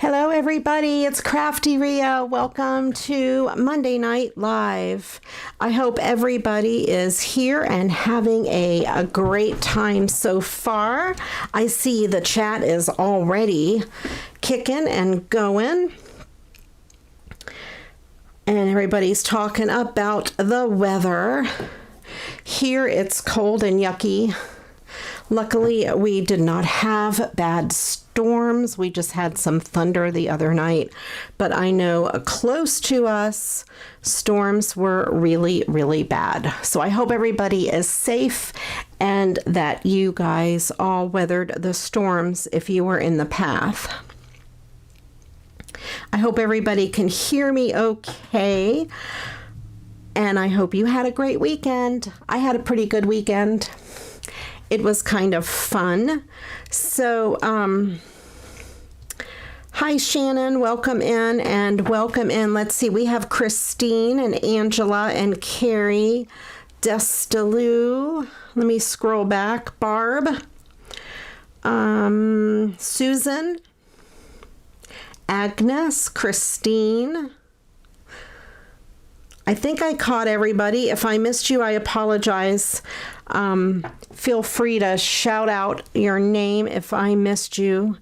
Hello everybody, it's CraftyRia. Welcome to Monday Night Live. I hope everybody is here and having a great time so far. I see the chat is already kicking and going. And everybody's talking about the weather. Here it's cold and yucky. Luckily, we did not have bad storms. We just had some thunder the other night. But I know close to us, storms were really, really bad. So I hope everybody is safe and that you guys all weathered the storms if you were in the path. I hope everybody can hear me okay. And I hope you had a great weekend. I had a pretty good weekend. It was kind of fun. So, hi Shannon, welcome in and welcome in. Let's see, we have Christine and Angela and Carrie, Destalou. Let me scroll back. Barb, Susan, Agnes, Christine. I think I caught everybody. If I missed you, I apologize. Feel free to shout out your name if I missed you.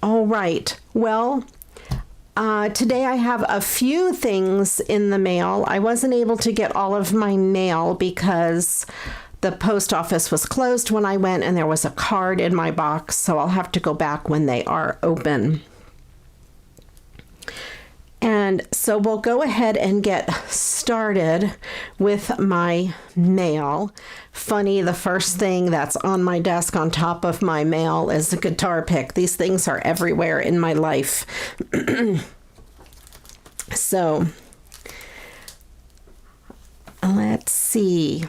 All right. Well, today I have a few things in the mail. I wasn't able to get all of my mail because the post office was closed when I went and there was a card in my box, so I'll have to go back when they are open. And so we'll go ahead and get started with my mail. Funny, the first thing that's on my desk on top of my mail is a guitar pick. These things are everywhere in my life. So, let's see.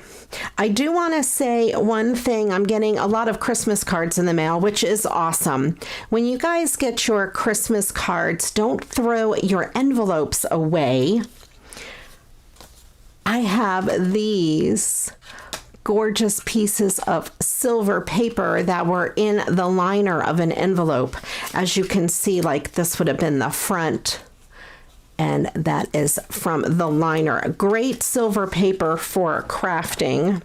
I do want to say one thing. I'm getting a lot of Christmas cards in the mail, which is awesome. When you guys get your Christmas cards, don't throw your envelopes away. I have these gorgeous pieces of silver paper that were in the liner of an envelope. As you can see, like this would have been the front. And that is from the liner. Great silver paper for crafting.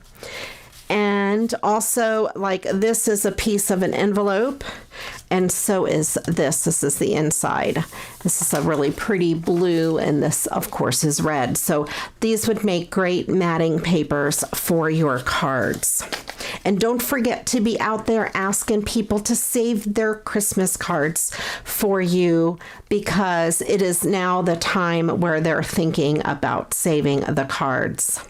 And also, like, this is a piece of an envelope. And so is this. This is the inside. This is a really pretty blue, and this, of course, is red. So these would make great matting papers for your cards. And don't forget to be out there asking people to save their Christmas cards for you, because it is now the time where they're thinking about saving the cards.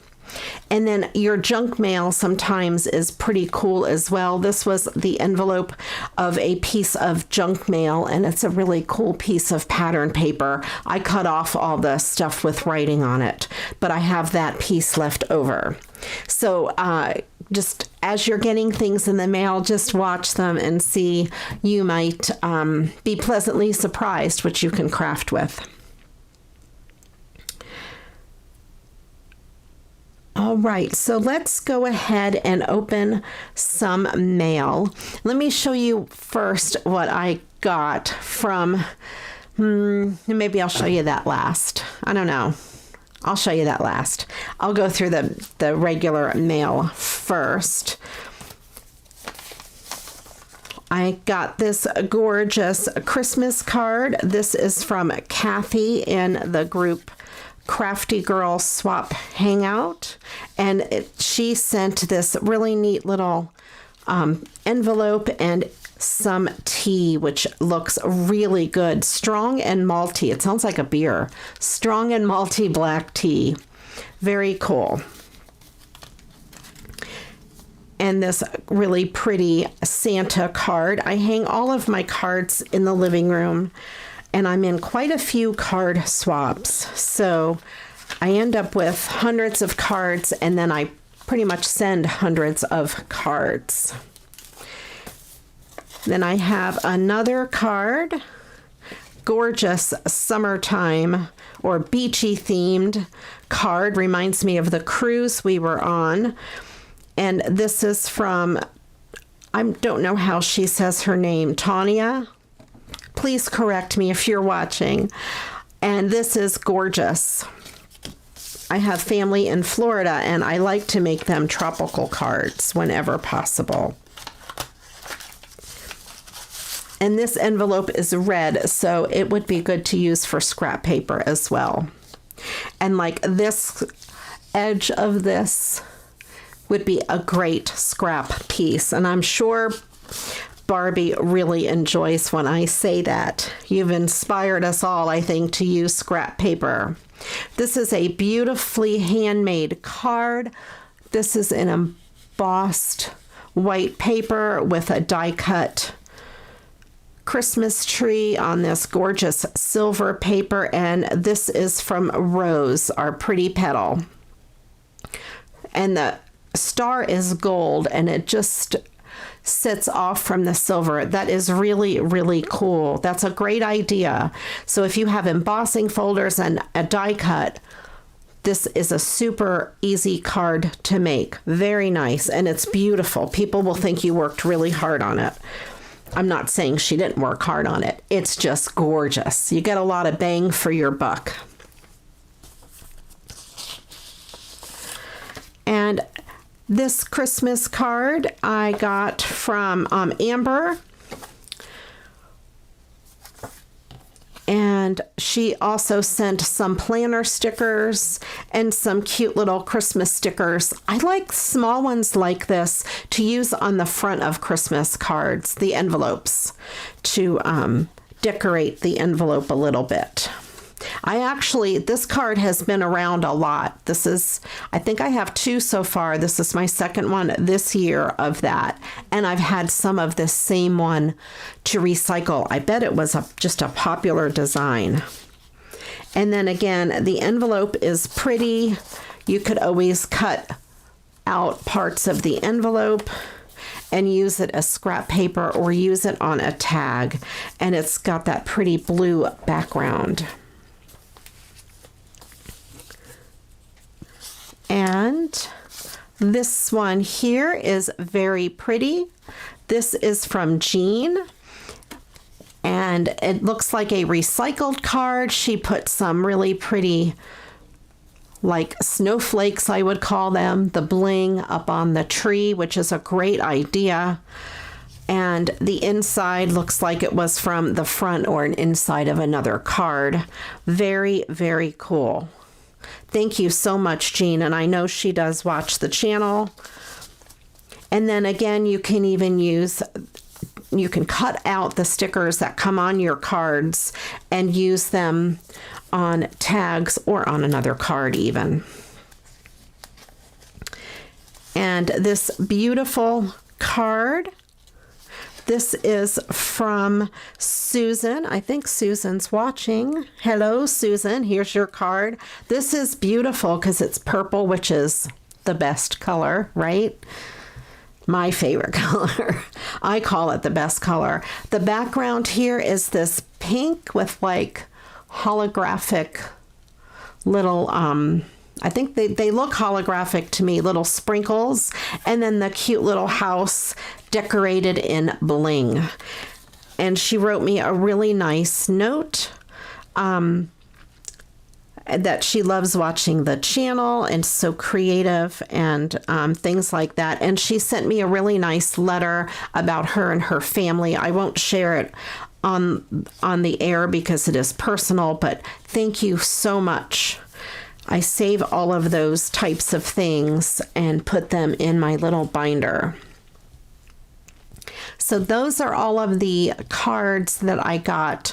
And then your junk mail sometimes is pretty cool as well. This was the envelope of a piece of junk mail, and it's a really cool piece of pattern paper. I cut off all the stuff with writing on it, but I have that piece left over. So just as you're getting things in the mail, just watch them and see. You might be pleasantly surprised what you can craft with. All right, so let's go ahead and open some mail. Let me show you first what I got from, maybe I'll show you that last. I don't know. I'll show you that last. I'll go through the regular mail first. I got this gorgeous Christmas card. This is from Kathy in the group Crafty Girl Swap Hangout, and she sent this really neat little envelope and some tea, which looks really good. Strong and malty. It sounds like a beer. Strong and malty black tea. Very cool. And this really pretty Santa card. I hang all of my cards in the living room, and I'm in quite a few card swaps. So I end up with hundreds of cards, and then I pretty much send hundreds of cards. Then I have another card, gorgeous summertime or beachy themed card. Reminds me of the cruise we were on. And this is from I don't know how she says her name, Tanya. Please correct me if you're watching. And this is gorgeous. I have family in Florida, and I like to make them tropical cards whenever possible. And this envelope is red, so it would be good to use for scrap paper as well. And like this edge of this would be a great scrap piece. And I'm sure Barbie really enjoys when I say that. You've inspired us all, I think, to use scrap paper. This is a beautifully handmade card. This is an embossed white paper with a die-cut Christmas tree on this gorgeous silver paper, and this is from Rose, our pretty petal. And the star is gold, and it just sits off from the silver. That is really, really cool. That's a great idea. So if you have embossing folders and a die cut, this is a super easy card to make. Very nice, and it's beautiful. People will think you worked really hard on it. I'm not saying she didn't work hard on it. It's just gorgeous. You get a lot of bang for your buck. And this Christmas card I got from Amber. And she also sent some planner stickers and some cute little Christmas stickers. I like small ones like this to use on the front of Christmas cards, the envelopes, to decorate the envelope a little bit. This card has been around a lot. I think I have 2 so far. This is my second one this year of that. And I've had some of this same one to recycle. I bet it was just a popular design. And then again, the envelope is pretty. You could always cut out parts of the envelope and use it as scrap paper or use it on a tag. And it's got that pretty blue background. And this one here is very pretty. This is from Jean, and it looks like a recycled card. She put some really pretty, like snowflakes, I would call them, the bling up on the tree, which is a great idea. And the inside looks like it was from the front or an inside of another card. Very, very cool. Thank you so much, Jean, and I know she does watch the channel. And then again, you can cut out the stickers that come on your cards and use them on tags or on another card even. And this beautiful card, this is from Susan. I think Susan's watching. Hello, Susan. Here's your card. This is beautiful because it's purple, which is the best color, right? My favorite color. I call it the best color. The background here is this pink with like holographic little, I think they look holographic to me, little sprinkles, and then the cute little house decorated in bling. And she wrote me a really nice note that she loves watching the channel and so creative and things like that. And she sent me a really nice letter about her and her family. I won't share it on the air because it is personal, but thank you so much. I save all of those types of things and put them in my little binder. So those are all of the cards that I got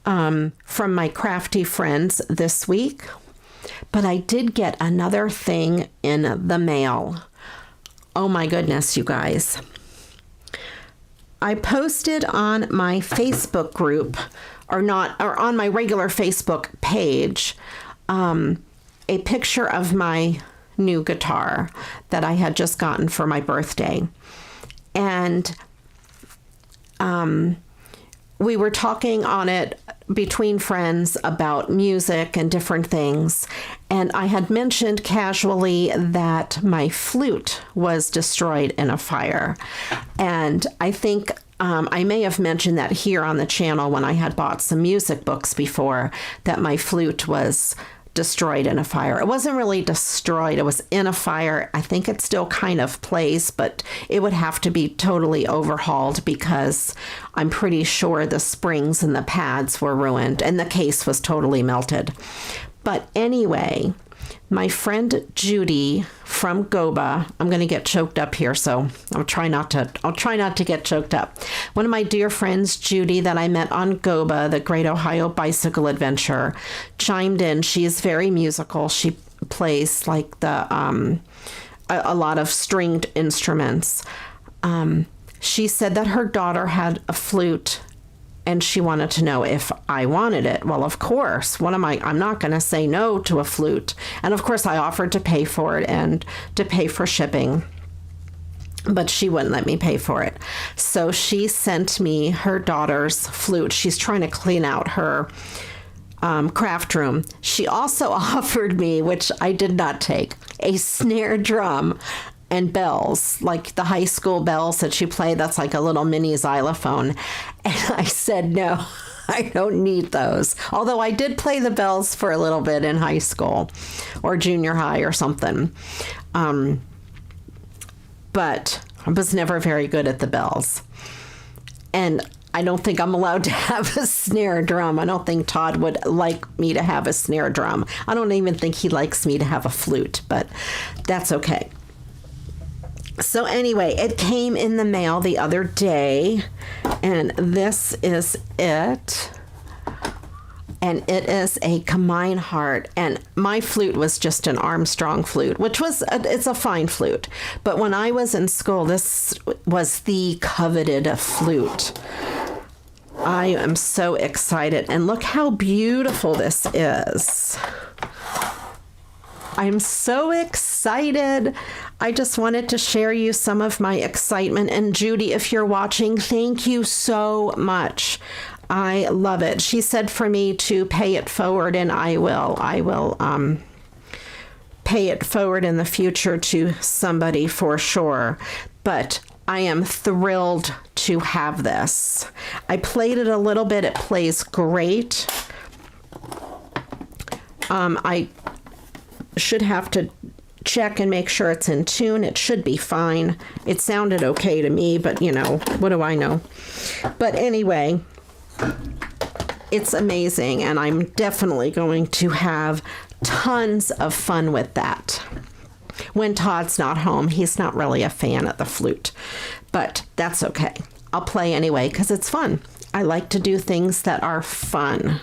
from my crafty friends this week. But I did get another thing in the mail. Oh my goodness, you guys. I posted on my Facebook group, or on my regular Facebook page, a picture of my new guitar that I had just gotten for my birthday. And we were talking on it between friends about music and different things. And I had mentioned casually that my flute was destroyed in a fire. And I think I may have mentioned that here on the channel when I had bought some music books before, that my flute was destroyed in a fire. It wasn't really destroyed. It was in a fire. I think it still kind of plays, but it would have to be totally overhauled because I'm pretty sure the springs and the pads were ruined and the case was totally melted. But anyway, my friend Judy from Goba, I'm going to get choked up here, so I'll try not to get choked up. One of my dear friends, Judy, that I met on Goba, the Great Ohio Bicycle Adventure, chimed in. She is very musical. She plays like a lot of stringed instruments. She said that her daughter had a flute and she wanted to know if I wanted it. Well, of course. I'm not going to say no to a flute. And of course, I offered to pay for it and to pay for shipping, but she wouldn't let me pay for it. So she sent me her daughter's flute. She's trying to clean out her craft room. She also offered me, which I did not take, a snare drum and bells, like the high school bells that you play. That's like a little mini xylophone. And I said, no, I don't need those. Although I did play the bells for a little bit in high school or junior high or something. But I was never very good at the bells. And I don't think I'm allowed to have a snare drum. I don't think Todd would like me to have a snare drum. I don't even think he likes me to have a flute, but that's okay. So anyway, it came in the mail the other day, and this is it. And it is a Kamine heart, and my flute was just an Armstrong flute, which it's a fine flute. But when I was in school, this was the coveted flute. I am so excited, and look how beautiful this is. I'm so excited. I just wanted to share you some of my excitement. And Judy, if you're watching, thank you so much. I love it. She said for me to pay it forward, and I will pay it forward in the future to somebody for sure. But I am thrilled to have this. I played it a little bit. It plays great. I should have to check and make sure it's in tune. It should be fine. It sounded okay to me, but what do I know? But anyway, it's amazing, and I'm definitely going to have tons of fun with that. When Todd's not home, he's not really a fan of the flute, but that's okay. I'll play anyway because it's fun. I like to do things that are fun.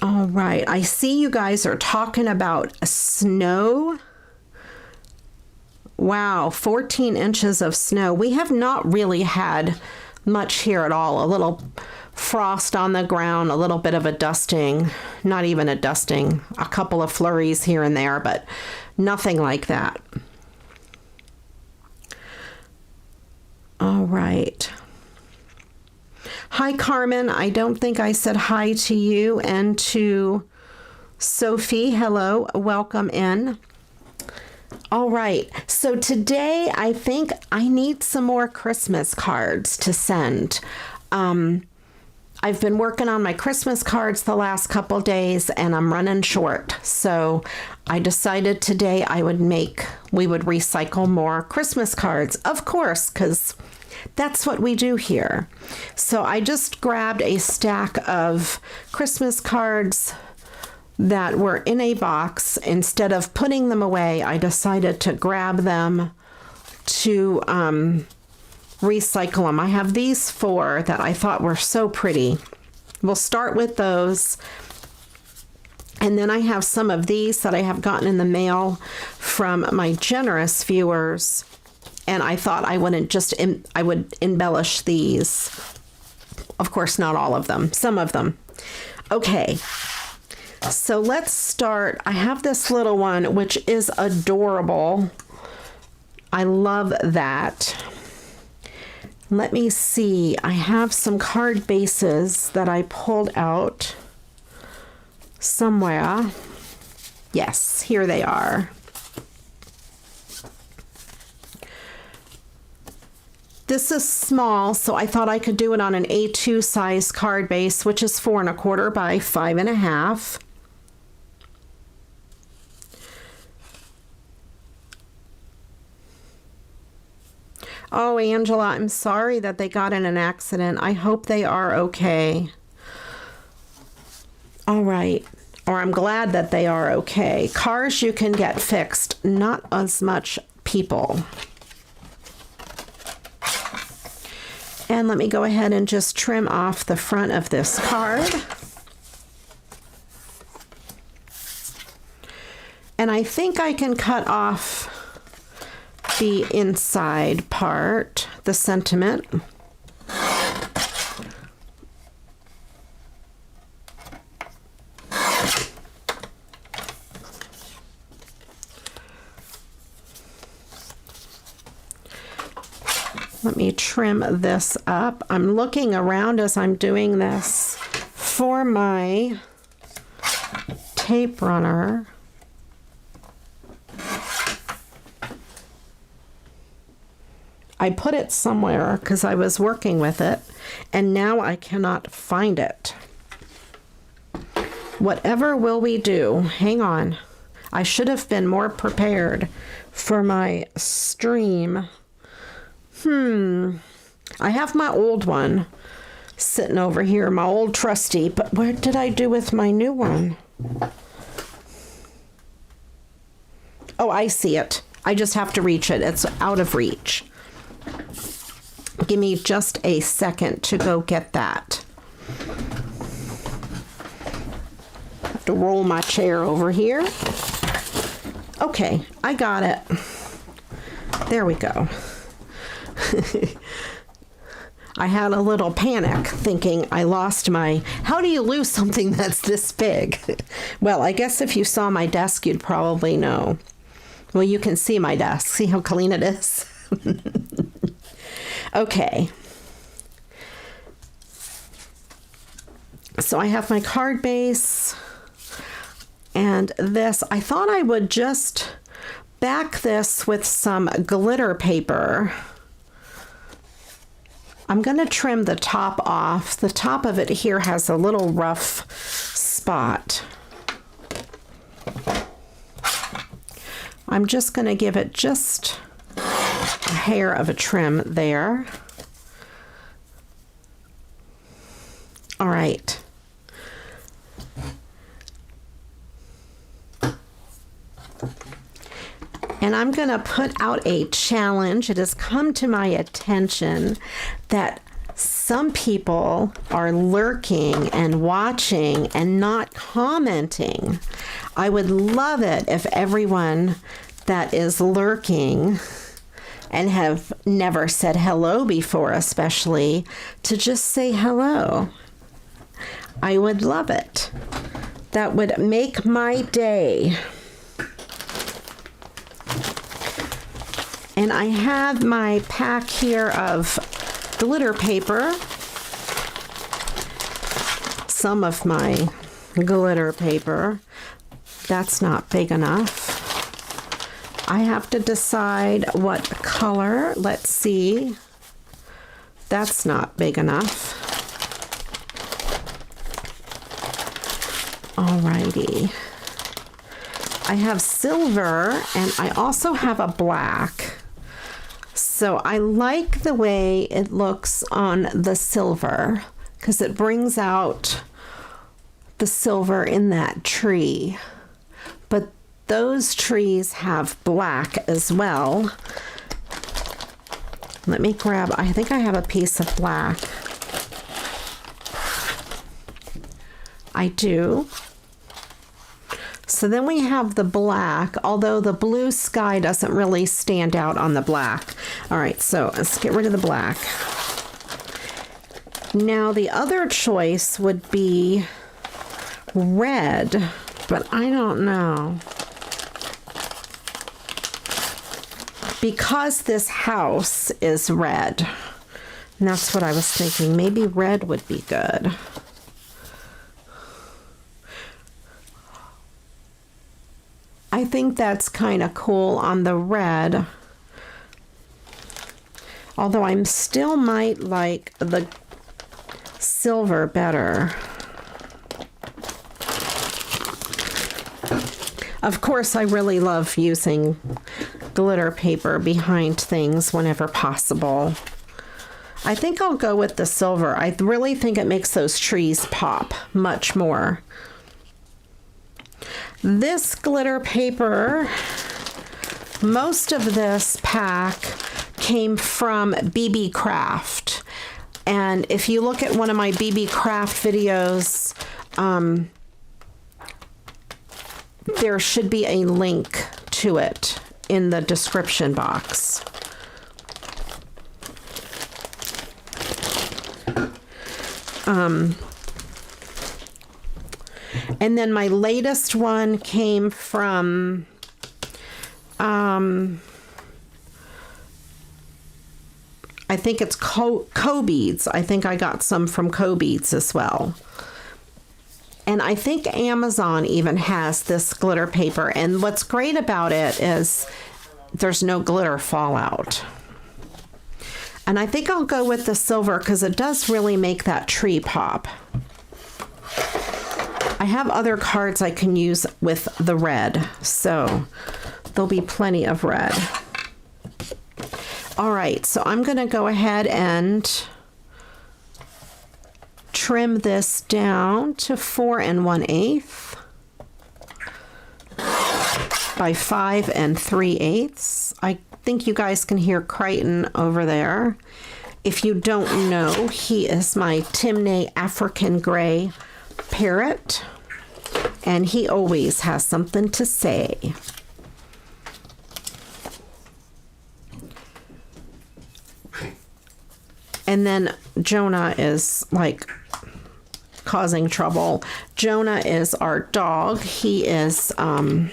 All right, I see you guys are talking about snow. Wow, 14 inches of snow. We have not really had much here at all. A little frost on the ground, a little bit of a dusting, not even a dusting, a couple of flurries here and there, but nothing like that. All right. Hi, Carmen. I don't think I said hi to you, and to Sophie. Hello. Welcome in. All right. So today I think I need some more Christmas cards to send. I've been working on my Christmas cards the last couple days, and I'm running short. So I decided today we would recycle more Christmas cards, of course, because that's what we do here. So I just grabbed a stack of Christmas cards that were in a box. Instead of putting them away, I decided to grab them to recycle them. I have these 4 that I thought were so pretty. We'll start with those. And then I have some of these that I have gotten in the mail from my generous viewers. And I thought I would embellish these. Of course, not all of them, some of them. Okay, so let's start. I have this little one, which is adorable. I love that. Let me see. I have some card bases that I pulled out somewhere. Yes, here they are. This is small, so I thought I could do it on an A2 size card base, which is 4 1/4 by 5 1/2. Oh, Angela, I'm sorry that they got in an accident. I hope they are okay. All right. Or I'm glad that they are okay. Cars you can get fixed, not as much people. And let me go ahead and just trim off the front of this card. And I think I can cut off the inside part, the sentiment. Let me trim this up. I'm looking around as I'm doing this for my tape runner. I put it somewhere because I was working with it, and now I cannot find it. Whatever will we do? Hang on. I should have been more prepared for my stream. I have my old one sitting over here, my old trusty, but what did I do with my new one? Oh, I see it. I just have to reach it. It's out of reach. Give me just a second to go get that. I have to roll my chair over here. Okay, I got it. There we go. I had a little panic thinking I lost my... How do you lose something that's this big? Well, I guess if you saw my desk, you'd probably know. Well, you can see my desk. See how clean it is? Okay. So I have my card base and this. I thought I would just back this with some glitter paper. I'm going to trim the top off. The top of it here has a little rough spot. I'm just going to give it just a hair of a trim there. All right. And I'm going to put out a challenge. It has come to my attention that some people are lurking and watching and not commenting. I would love it if everyone that is lurking and have never said hello before, especially, to just say hello. I would love it. That would make my day. And I have my pack here of glitter paper. Some of my glitter paper. That's not big enough. I have to decide what color. Let's see. That's not big enough. Alrighty. I have silver and I also have a black. So I like the way it looks on the silver because it brings out the silver in that tree. But those trees have black as well. Let me grab, I think I have a piece of black. I do. So then we have the black, although the blue sky doesn't really stand out on the black. All right, so let's get rid of the black. Now the other choice would be red, but I don't know. Because this house is red, And that's what I was thinking. Maybe red would be good. I think that's kind of cool on the red. Although I still might like the silver better. Of course, I really love using glitter paper behind things whenever possible. I think I'll go with the silver. I really think it makes those trees pop much more. This glitter paper, most of this pack came from BB Craft. And if you look at one of my BB Craft videos, there should be a link to it in the description box. And then my latest one came from I think it's Co-Beads. I think I got some from Co-Beads as well. And I think Amazon even has this glitter paper. And what's great about it is there's no glitter fallout. And I think I'll go with the silver because it does really make that tree pop. I have other cards I can use with the red, so there'll be plenty of red. All right, so I'm going to go ahead and trim this down to 4 1/8 by 5 3/8. I think you guys can hear Crichton over there. If you don't know, he is my Timney African Gray parrot, and he always has something to say. And then Jonah is like causing trouble. Jonah is our dog. He is, I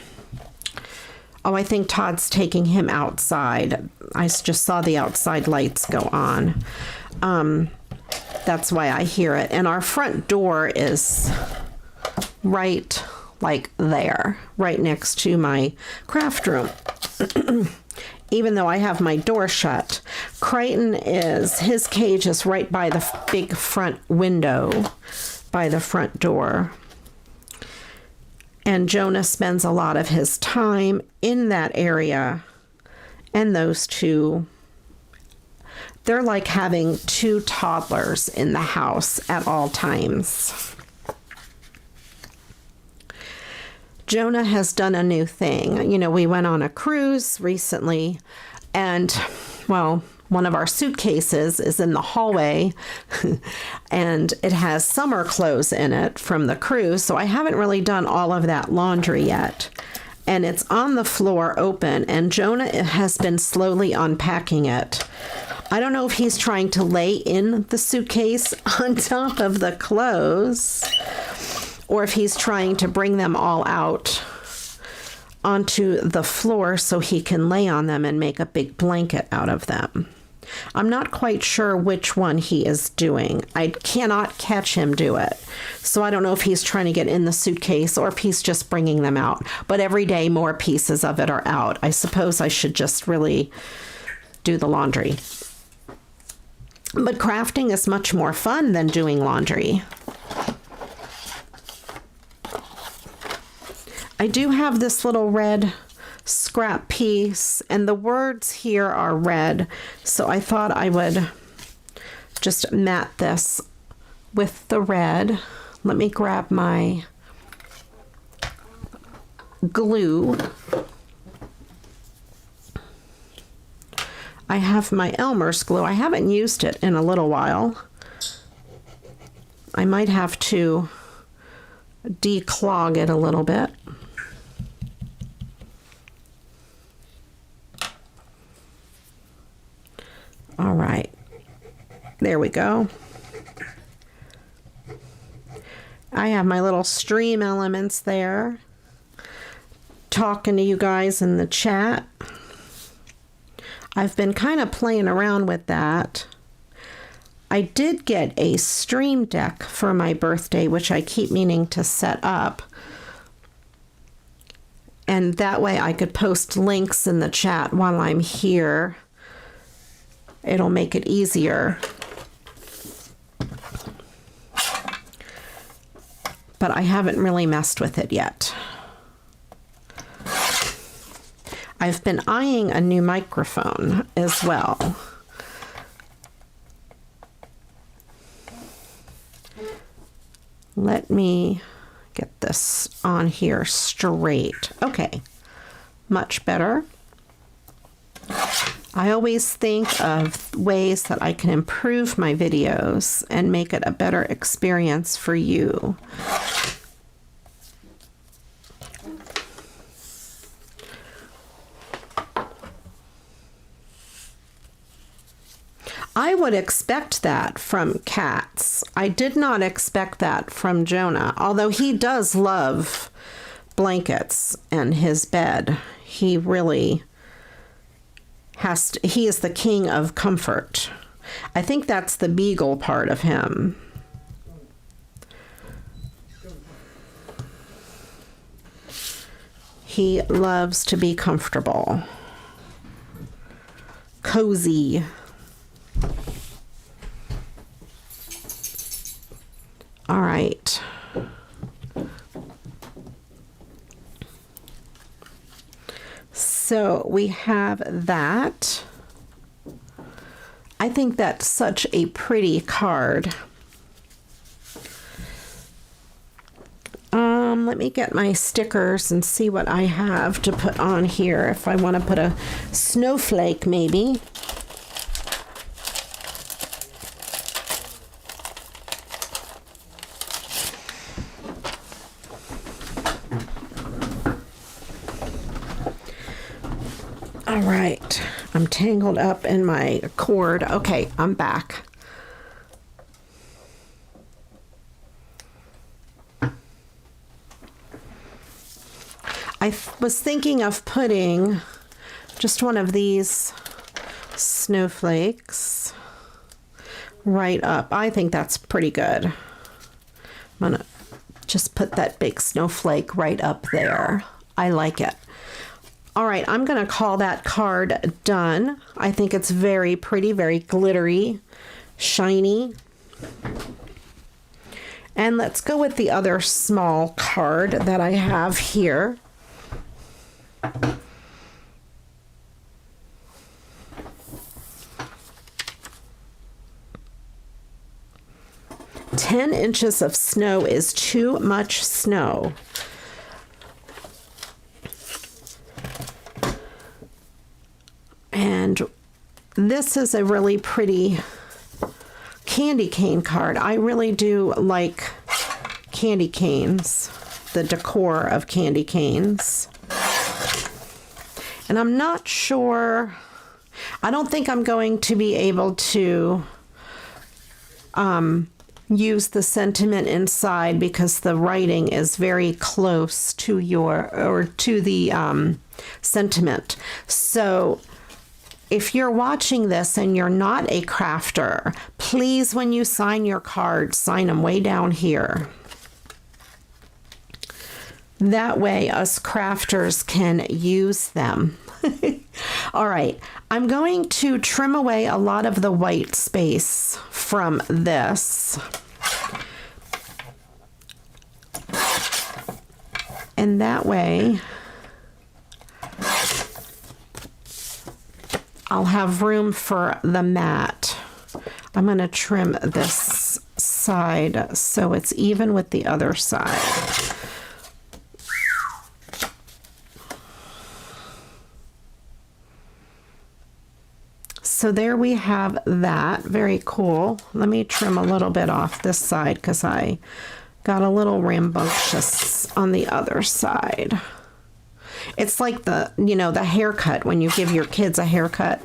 think Todd's taking him outside. I just saw the outside lights go on. That's why I hear it. And our front door is right like there, right next to my craft room. Even though I have my door shut. Crichton his cage is right by the big front window, by the front door. And Jonah spends a lot of his time in that area. And those two, they're like having two toddlers in the house at all times. Jonah has done a new thing. You know, we went on a cruise recently, and, well, one of our suitcases is in the hallway, and it has summer clothes in it from the cruise, so I haven't really done all of that laundry yet. And it's on the floor open, and Jonah has been slowly unpacking it. I don't know if he's trying to lay in the suitcase on top of the clothes, or if he's trying to bring them all out onto the floor so he can lay on them and make a big blanket out of them. I'm not quite sure which one he is doing. I cannot catch him do it. So I don't know if he's trying to get in the suitcase or if he's just bringing them out. But every day more pieces of it are out. I suppose I should just really do the laundry. But crafting is much more fun than doing laundry. I do have this little red scrap piece, and the words here are red, so I thought I would just mat this with the red. Let me grab my glue. I have my Elmer's glue. I haven't used it in a little while. I might have to declog it a little bit. All right, there we go. I have my little stream elements there, talking to you guys in the chat. I've been kind of playing around with that. I did get a stream deck for my birthday, which I keep meaning to set up. And that way I could post links in the chat while I'm here. It'll make it easier. But I haven't really messed with it yet. I've been eyeing a new microphone as well. Let me get this on here straight. Okay, much better. I always think of ways that I can improve my videos and make it a better experience for you. I would expect that from cats. I did not expect that from Jonah, although he does love blankets and his bed. He really has to, he is the king of comfort. I think that's the beagle part of him. He loves to be comfortable, cozy. All right. So we have that. I think that's such a pretty card. Let me get my stickers and see what I have to put on here. If I want to put a snowflake, maybe. All right, I'm tangled up in my cord. Okay, I'm back. I was thinking of putting just one of these snowflakes right up. I think that's pretty good. I'm gonna just put that big snowflake right up there. I like it. All right, I'm going to call that card done. I think it's very pretty, very glittery, shiny. And let's go with the other small card that I have here. "10 inches of snow is too much snow." And this is a really pretty candy cane card. I really do like candy canes, the decor of candy canes. And I'm not sure, I don't think I'm going to be able to use the sentiment inside because the writing is very close to the sentiment. So if you're watching this and you're not a crafter, please, when you sign your cards, sign them way down here. That way us crafters can use them. All right, I'm going to trim away a lot of the white space from this. And that way I'll have room for the mat. I'm going to trim this side so it's even with the other side. So there we have that. Very cool. Let me trim a little bit off this side because I got a little rambunctious on the other side. It's like the haircut. When you give your kids a haircut,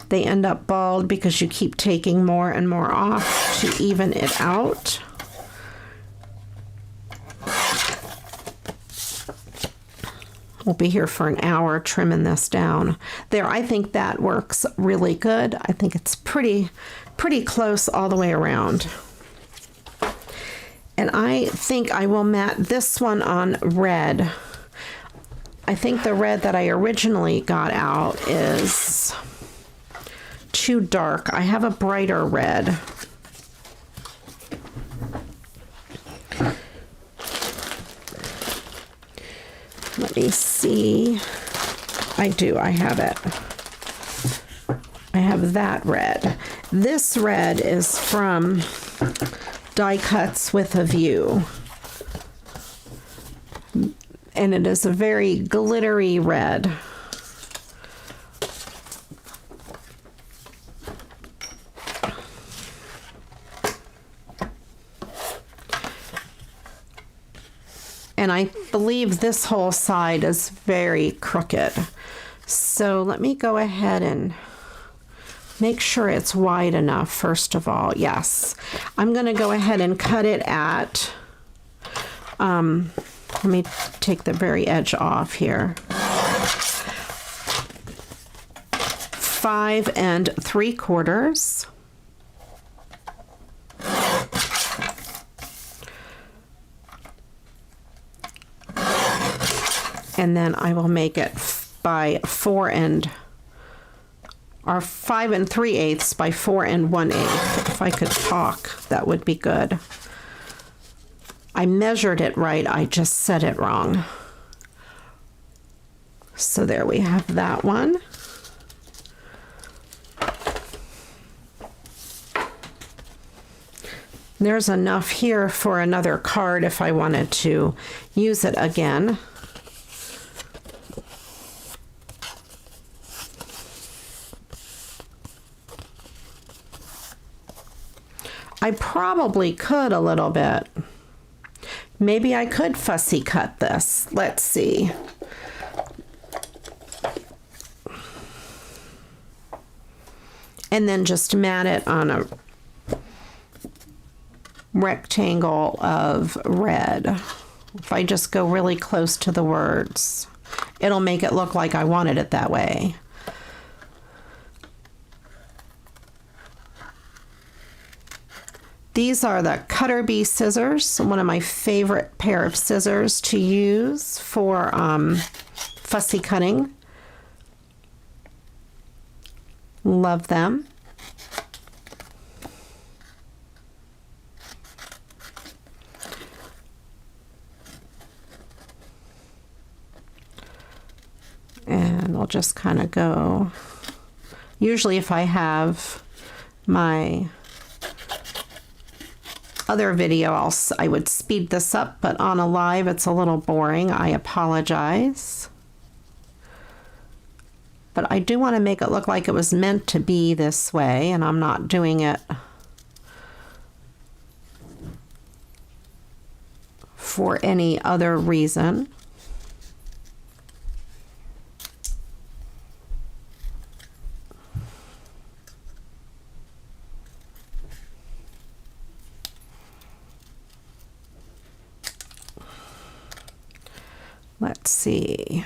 they end up bald because you keep taking more and more off to even it out. We'll be here for an hour trimming this down. There, I think that works really good. I think it's pretty close all the way around. And I think I will mat this one on red. I think the red that I originally got out is too dark. I have a brighter red. Let me see. I do, I have it. I have that red. This red is from Die Cuts with a View. And it is a very glittery red. And I believe this whole side is very crooked. So let me go ahead and make sure it's wide enough, first of all. Yes. I'm going to go ahead and cut it at, let me take the very edge off here. 5 3/4. And then I will make it by 5 3/8 by 4 1/8. If I could talk, that would be good. I measured it right, I just said it wrong. So there we have that one. There's enough here for another card if I wanted to use it again. I probably could a little bit. Maybe I could fussy cut this. Let's see. And then just mat it on a rectangle of red. If I just go really close to the words, it'll make it look like I wanted it that way. These are the Cutter Bee scissors, one of my favorite pair of scissors to use for fussy cutting. Love them. And I'll just kind of go. Usually if I have my other video, I would speed this up, but on a live it's a little boring. I apologize. But I do want to make it look like it was meant to be this way, and I'm not doing it for any other reason. Let's see.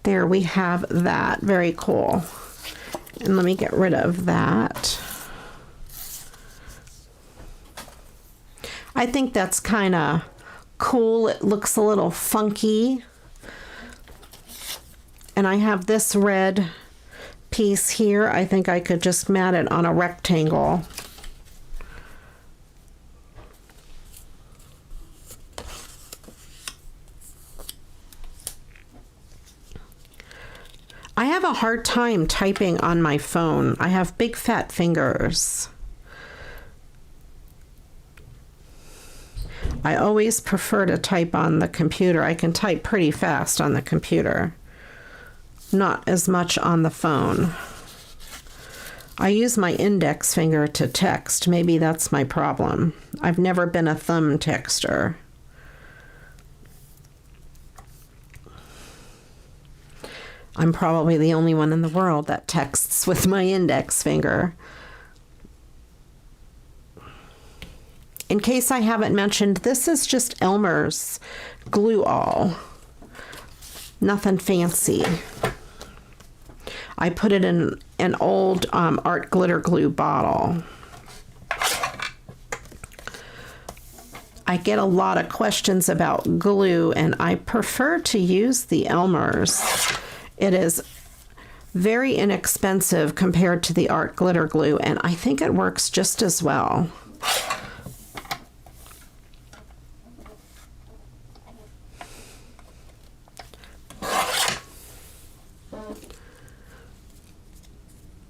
There we have that. Very cool. And let me get rid of that. I think that's kind of cool. It looks a little funky. And I have this red piece here. I think I could just mat it on a rectangle. I have a hard time typing on my phone. I have big fat fingers. I always prefer to type on the computer. I can type pretty fast on the computer. Not as much on the phone. I use my index finger to text. Maybe that's my problem. I've never been a thumb texter. I'm probably the only one in the world that texts with my index finger. in case I haven't mentioned, this is just Elmer's glue all. Nothing fancy. I put it in an old art glitter glue bottle. I get a lot of questions about glue, and I prefer to use the Elmer's. It is very inexpensive compared to the art glitter glue, and I think it works just as well.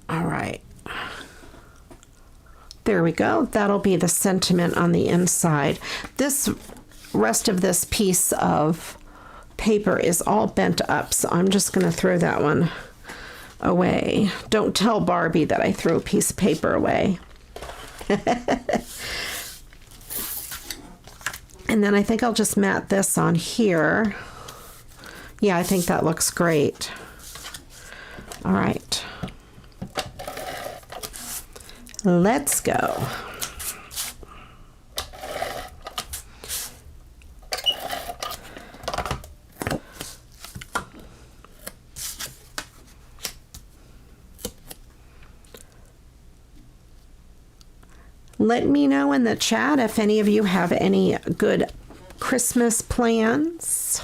All right. There we go. That'll be the sentiment on the inside. This rest of this piece of paper is all bent up, so I'm just going to throw that one away. Don't tell Barbie that I threw a piece of paper away. And then I think I'll just mat this on here. Yeah, I think that looks great. All right. Let's go. Let me know in the chat if any of you have any good Christmas plans.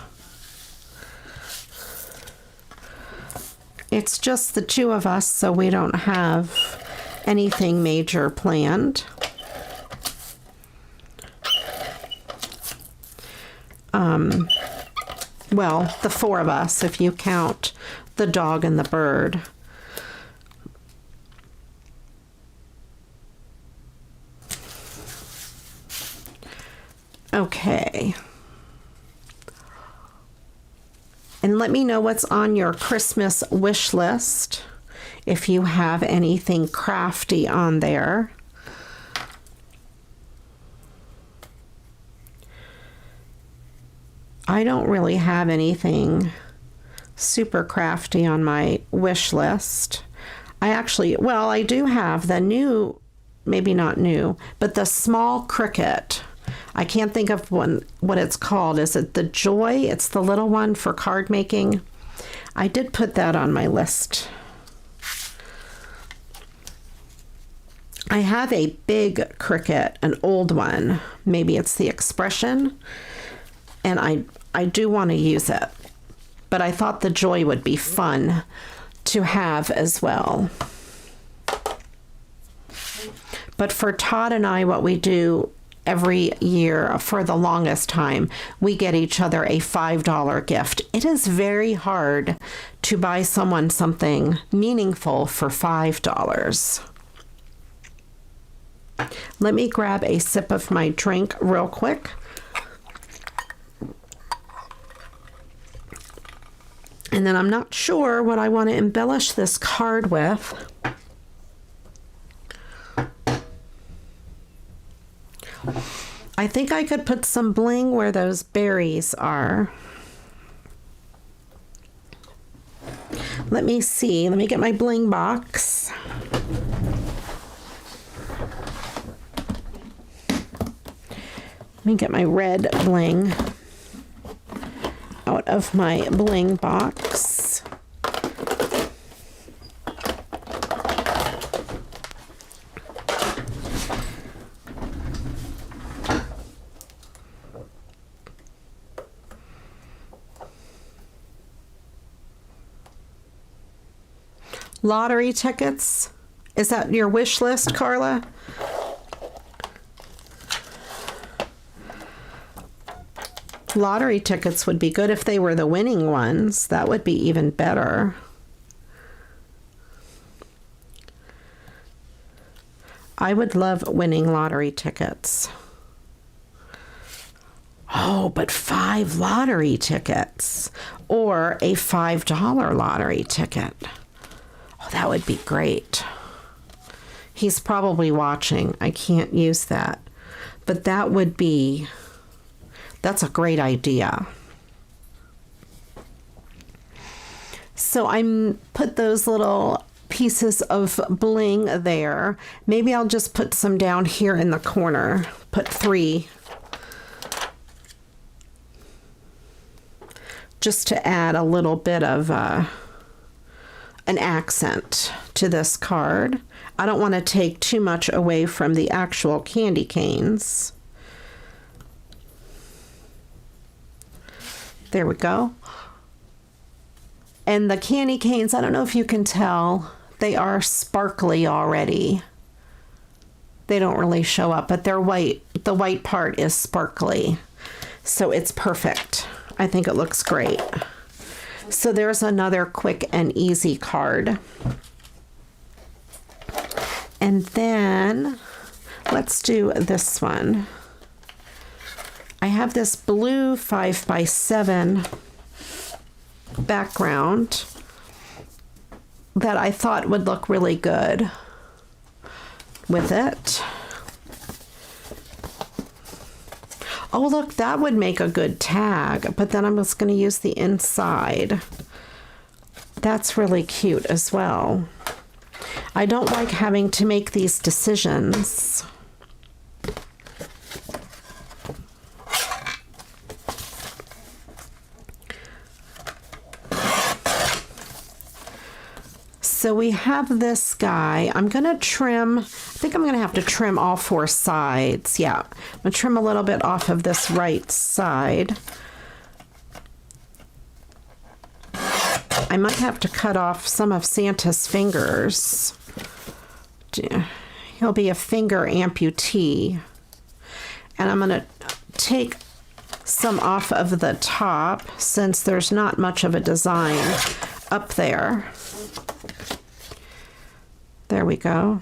It's just the two of us, so we don't have anything major planned. Well, the four of us, if you count the dog and the bird. Okay. And let me know what's on your Christmas wish list, if you have anything crafty on there. I don't really have anything super crafty on my wish list. I do have the new, maybe not new, but the small Cricut. I can't think of what it's called. Is it the Joy? It's the little one for card making. I did put that on my list. I have a big Cricut, an old one. Maybe it's the Expression. And I do want to use it. But I thought the Joy would be fun to have as well. But for Todd and I, what we do every year for the longest time, we get each other a $5 gift. It is very hard to buy someone something meaningful for $5. Let me grab a sip of my drink real quick. And then I'm not sure what I want to embellish this card with. I think I could put some bling where those berries are. Let me see. Let me get my bling box. Let me get my red bling out of my bling box. Lottery tickets. Is that your wish list, Carla? Lottery tickets would be good if they were the winning ones. That would be even better. I would love winning lottery tickets. Oh, but 5 lottery tickets or a $5 lottery ticket. Oh, that would be great. He's probably watching. I can't use that. But that would be... That's a great idea. So I put those little pieces of bling there. Maybe I'll just put some down here in the corner. put 3 just to add a little bit of an accent to this card. I don't want to take too much away from the actual candy canes. There we go. And the candy canes, I don't know if you can tell, they are sparkly already. They don't really show up, but they're white. The white part is sparkly. So it's perfect. I think it looks great. So there's another quick and easy card. And then let's do this one. I have this blue 5x7 background that I thought would look really good with it. Oh, look, that would make a good tag, but then I'm just going to use the inside. That's really cute as well. I don't like having to make these decisions. So we have this guy. I'm going to trim, I think I'm going to have to trim all 4 sides. Yeah, I'm going to trim a little bit off of this right side. I might have to cut off some of Santa's fingers. He'll be a finger amputee. And I'm going to take some off of the top since there's not much of a design up there. There we go.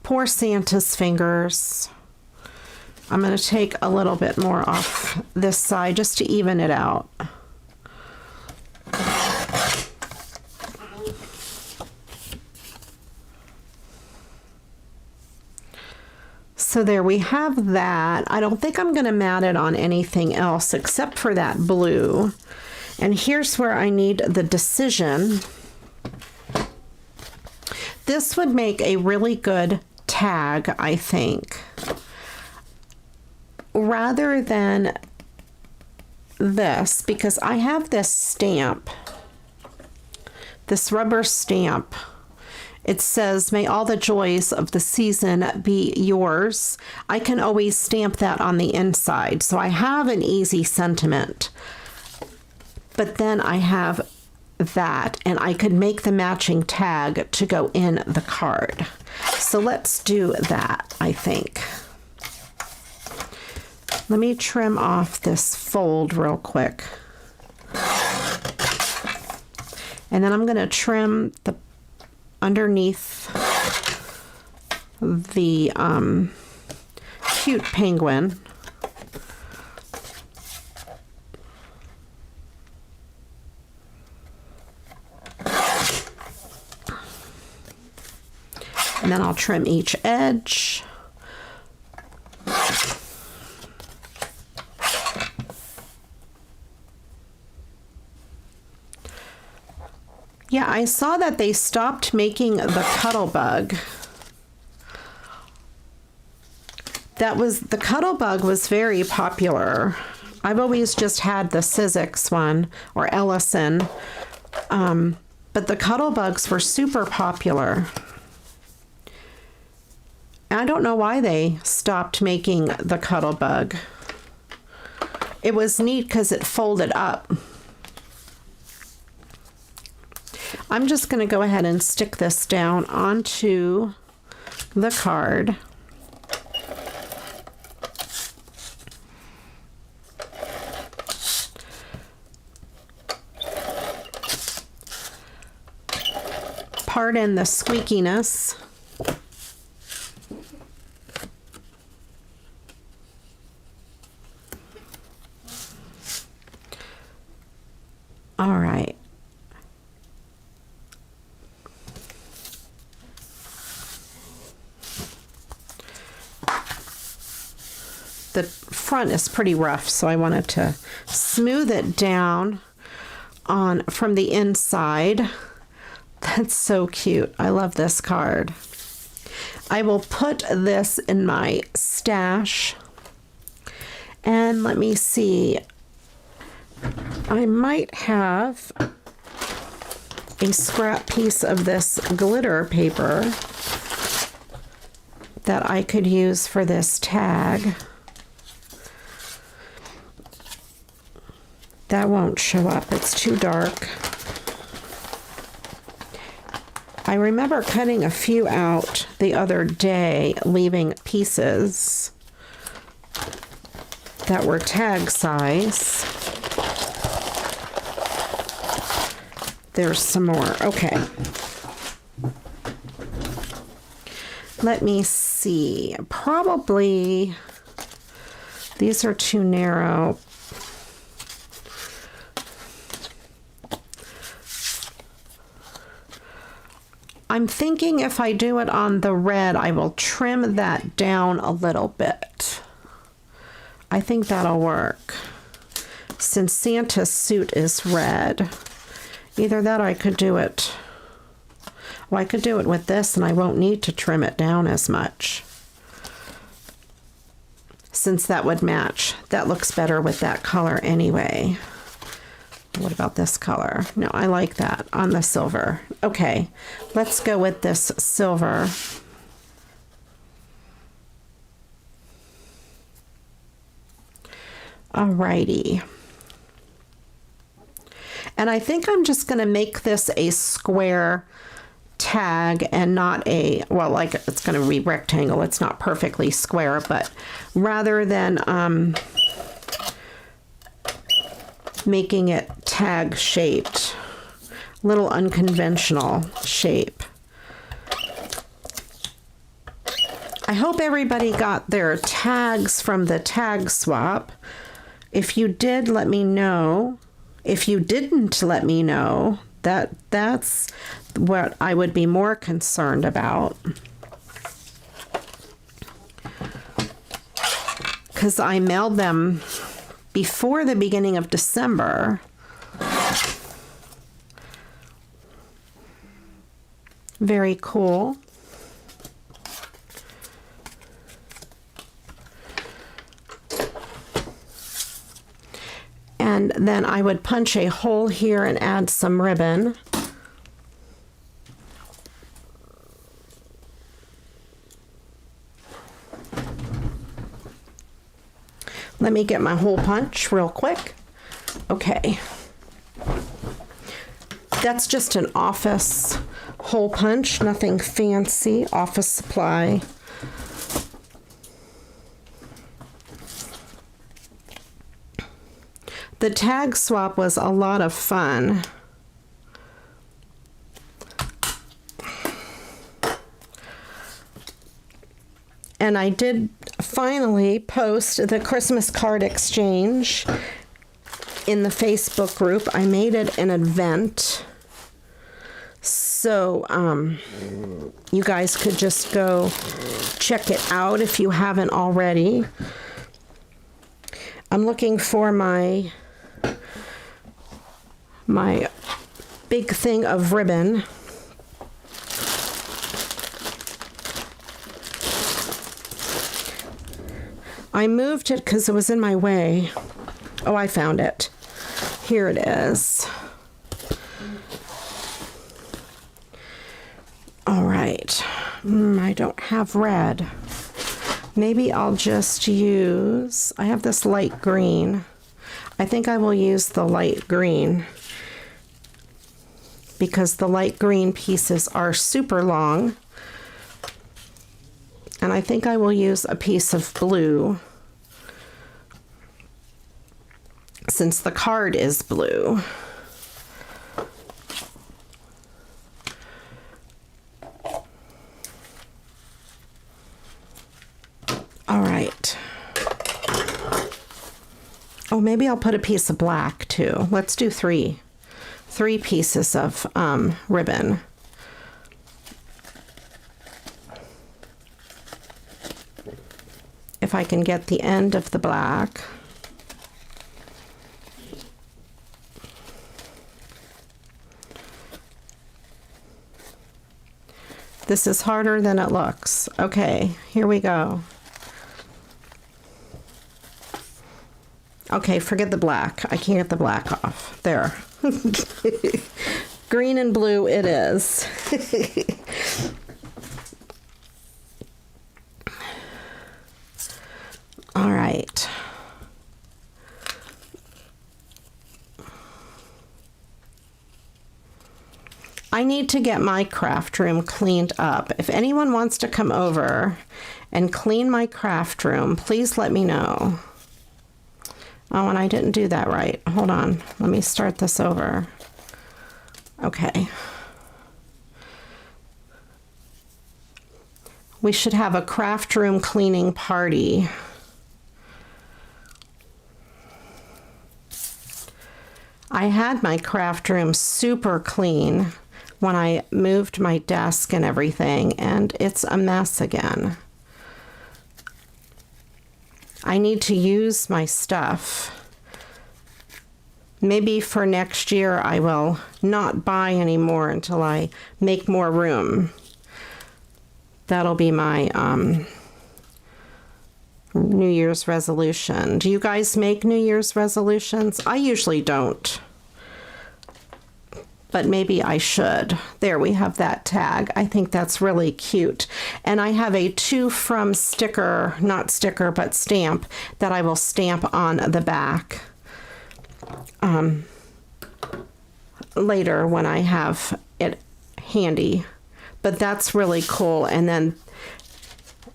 Poor Santa's fingers. I'm going to take a little bit more off this side just to even it out. So there we have that. I don't think I'm going to mat it on anything else except for that blue. And here's where I need the decision. This would make a really good tag, I think. Rather than this, because I have this stamp, this rubber stamp. It says, "May all the joys of the season be yours." I can always stamp that on the inside. So I have an easy sentiment. But then I have that, and I could make the matching tag to go in the card. So let's do that, I think. Let me trim off this fold real quick. And then I'm going to trim the underneath the cute penguin. And then I'll trim each edge. Yeah, I saw that they stopped making the Cuttlebug. The Cuttlebug was very popular. I've always just had the Sizzix one, or Ellison. But the Cuttlebugs were super popular. I don't know why they stopped making the Cuttlebug. It was neat because it folded up. I'm just going to go ahead and stick this down onto the card. Pardon the squeakiness. All right. The front is pretty rough, so I wanted to smooth it down from the inside. That's so cute. I love this card. I will put this in my stash. And let me see. I might have a scrap piece of this glitter paper that I could use for this tag. That won't show up, it's too dark. I remember cutting a few out the other day, leaving pieces that were tag size. There's some more. Okay. Let me see. Probably these are too narrow. I'm thinking if I do it on the red, I will trim that down a little bit. I think that'll work. Since Santa's suit is red, either that or I could do it. Well, I could do it with this and I won't need to trim it down as much. Since that would match. That looks better with that color anyway. What about this color? No, I like that on the silver. Okay, let's go with this silver. Alrighty. And I think I'm just going to make this a square tag and not a, well, like it's going to be rectangle. It's not perfectly square, but rather than making it tag shaped, little unconventional shape. I hope everybody got their tags from the tag swap. If you did, let me know. If you didn't, let me know. That's what I would be more concerned about. Because I mailed them before the beginning of December. Very cool. And then I would punch a hole here and add some ribbon. Let me get my hole punch real quick. Okay. That's just an office hole punch, nothing fancy, office supply. The tag swap was a lot of fun. And I did finally post the Christmas card exchange in the Facebook group. I made it an event. So you guys could just go check it out if you haven't already. I'm looking for my big thing of ribbon. I moved it because it was in my way. Oh, I found it. Here it is. All right. I don't have red. Maybe I'll just use, I have this light green. I think I will use the light green because the light green pieces are super long. And I think I will use a piece of blue since the card is blue. All right. Oh, maybe I'll put a piece of black too. Let's do three pieces of ribbon. If I can get the end of the black. This is harder than it looks. Okay, here we go. Okay, forget the black. I can't get the black off. There. Green and blue it is. All right. I need to get my craft room cleaned up. If anyone wants to come over and clean my craft room, please let me know. Oh, and I didn't do that right. Hold on. Let me start this over. Okay. We should have a craft room cleaning party. I had my craft room super clean when I moved my desk and everything, and it's a mess again. I need to use my stuff. Maybe for next year I will not buy any more until I make more room. That'll be my New Year's resolution. Do you guys make New Year's resolutions? I usually don't, but maybe I should. There, we have that tag. I think that's really cute. And I have a to from sticker, not sticker, but stamp that I will stamp on the back later when I have it handy. But that's really cool. And then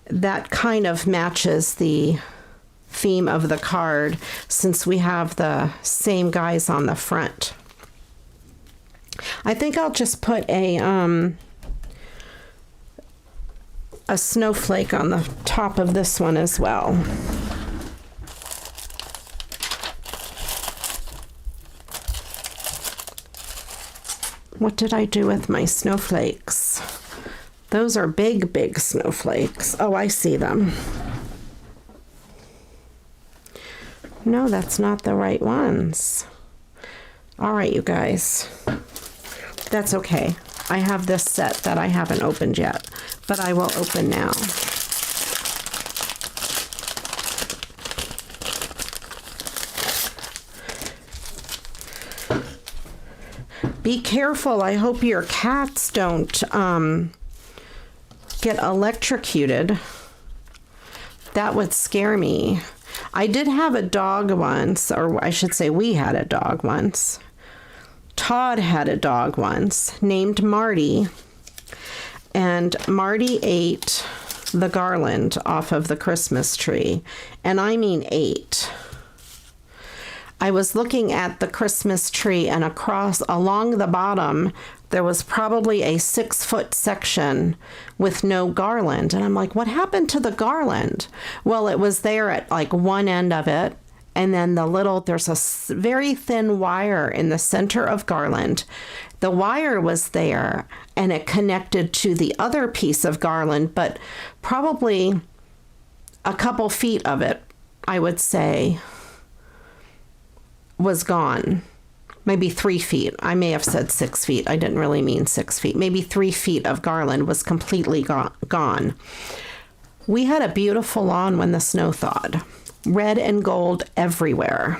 that kind of matches the theme of the card since we have the same guys on the front. I think I'll just put a snowflake on the top of this one as well. What did I do with my snowflakes? Those are big, big snowflakes. Oh, I see them. No, that's not the right ones. All right, you guys. That's okay. I have this set that I haven't opened yet, but I will open now. Be careful. I hope your cats don't get electrocuted. That would scare me. I did have a dog once, or I should say we had a dog once. Todd had a dog once named Marty, and Marty ate the garland off of the Christmas tree, and I mean ate. I was looking at the Christmas tree, and along the bottom there was probably a 6-foot section with no garland, and I'm like, what happened to the garland? Well, it was there at like one end of it, and then there's a very thin wire in the center of garland. The wire was there, and it connected to the other piece of garland, but probably a couple feet of it, I would say, was gone. Maybe 3 feet. I may have said 6 feet. I didn't really mean 6 feet. Maybe 3 feet of garland was completely gone. We had a beautiful lawn when the snow thawed. Red and gold everywhere.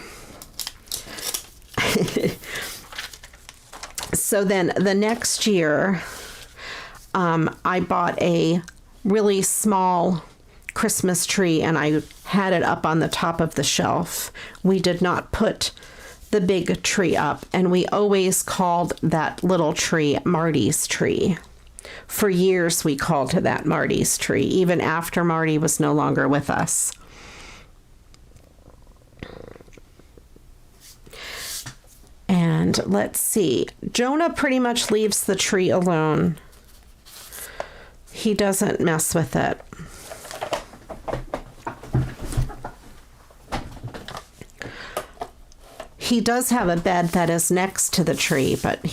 So then the next year, I bought a really small Christmas tree, and I had it up on the top of the shelf. We did not put the big tree up, and we always called that little tree Marty's tree. For years we called that Marty's tree, even after Marty was no longer with us. And let's see, Jonah pretty much leaves the tree alone. He doesn't mess with it. He does have a bed that is next to the tree, but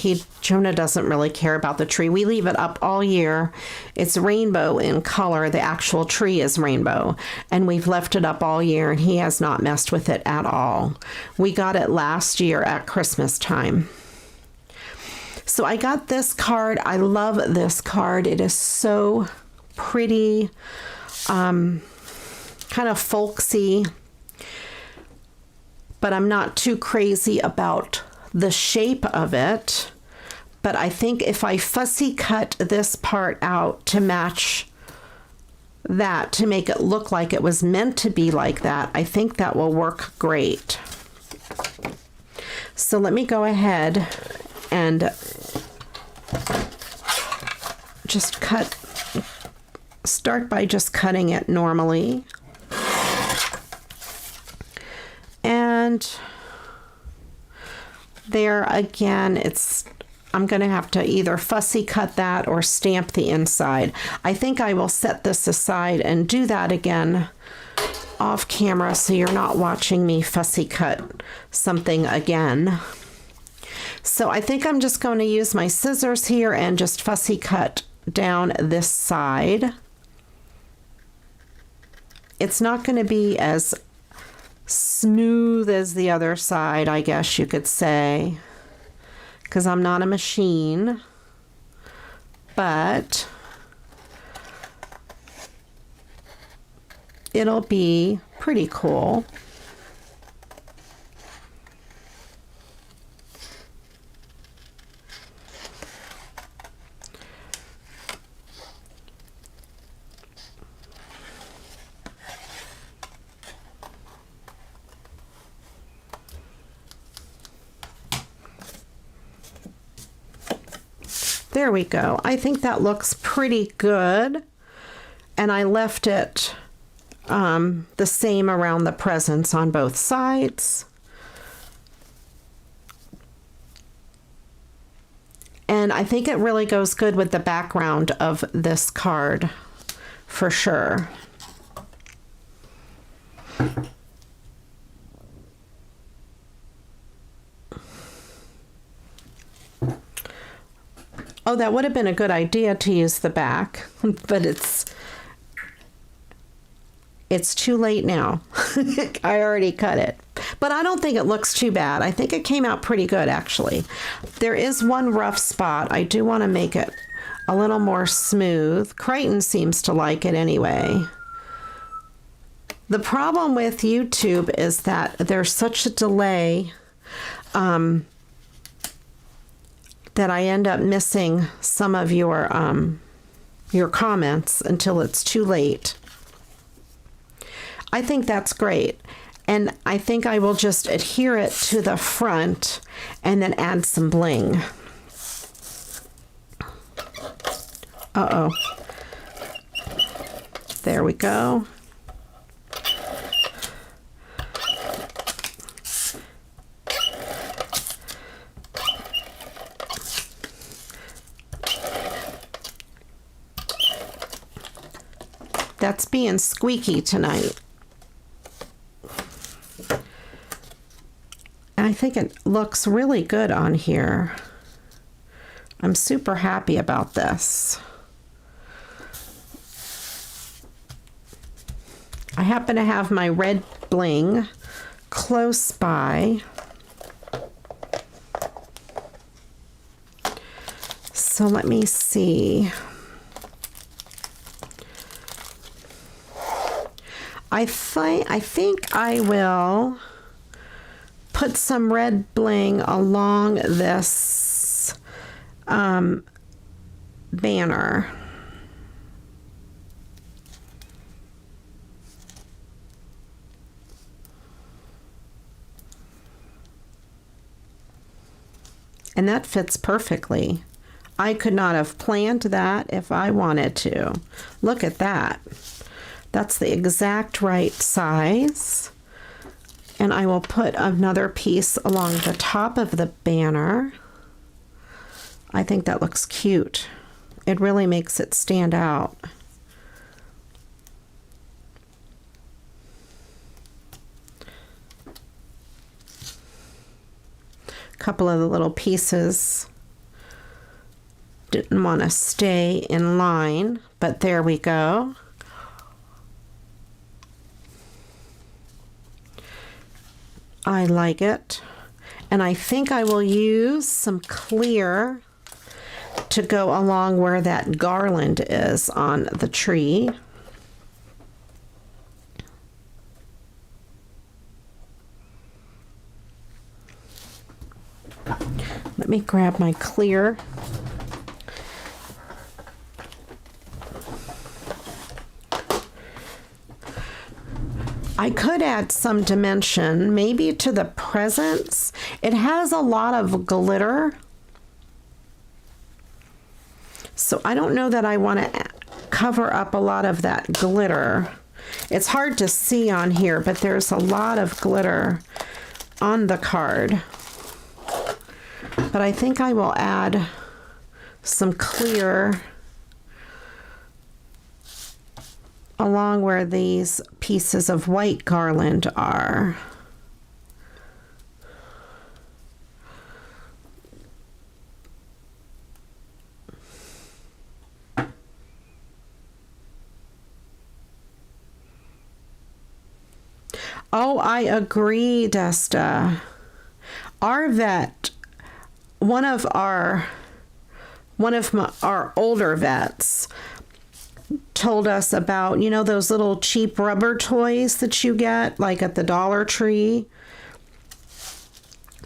Jonah doesn't really care about the tree. We leave it up all year. It's rainbow in color. The actual tree is rainbow, and we've left it up all year, and he has not messed with it at all. We got it last year at Christmas time. So I got this card. I love this card. It is so pretty, kind of folksy, but I'm not too crazy about the shape of it. But I think if I fussy cut this part out to match that, to make it look like it was meant to be like that, I think that will work great. So let me go ahead and just start by just cutting it normally. And there again, I'm going to have to either fussy cut that or stamp the inside. I think I will set this aside and do that again off camera so you're not watching me fussy cut something again. So I think I'm just going to use my scissors here and just fussy cut down this side. It's not going to be as smooth as the other side, I guess you could say, because I'm not a machine, but it'll be pretty cool. There we go. I think that looks pretty good. And I left it the same around the presents on both sides. And I think it really goes good with the background of this card for sure. Oh, that would have been a good idea to use the back, but it's too late now. I already cut it. But I don't think it looks too bad. I think it came out pretty good, actually. There is one rough spot. I do want to make it a little more smooth. Crichton seems to like it anyway. The problem with YouTube is that there's such a delay that I end up missing some of your comments until it's too late. I think that's great. And I think I will just adhere it to the front and then add some bling. Uh-oh. There we go. That's being squeaky tonight. I think it looks really good on here. I'm super happy about this. I happen to have my red bling close by. So let me see. I think I will put some red bling along this banner. And that fits perfectly. I could not have planned that if I wanted to. Look at that. That's the exact right size. And I will put another piece along the top of the banner. I think that looks cute. It really makes it stand out. A couple of the little pieces didn't want to stay in line, but there we go. I like it. And I think I will use some clear to go along where that garland is on the tree. Let me grab my clear. I could add some dimension, maybe to the presents. It has a lot of glitter. So I don't know that I want to cover up a lot of that glitter. It's hard to see on here, but there's a lot of glitter on the card. But I think I will add some clear along where these pieces of white garland are. Oh, I agree, Desta. Our vet, one of our older vets told us about, you know, those little cheap rubber toys that you get like at the Dollar Tree.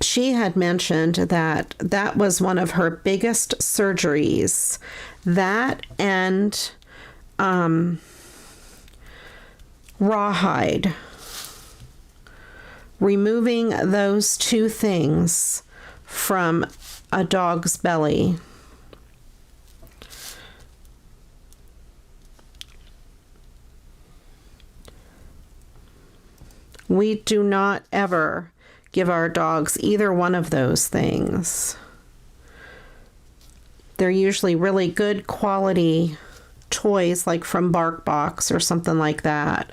She had mentioned that that was one of her biggest surgeries. That and rawhide. Removing those two things from a dog's belly. We do not ever give our dogs either one of those things. They're usually really good quality toys, like from BarkBox or something like that.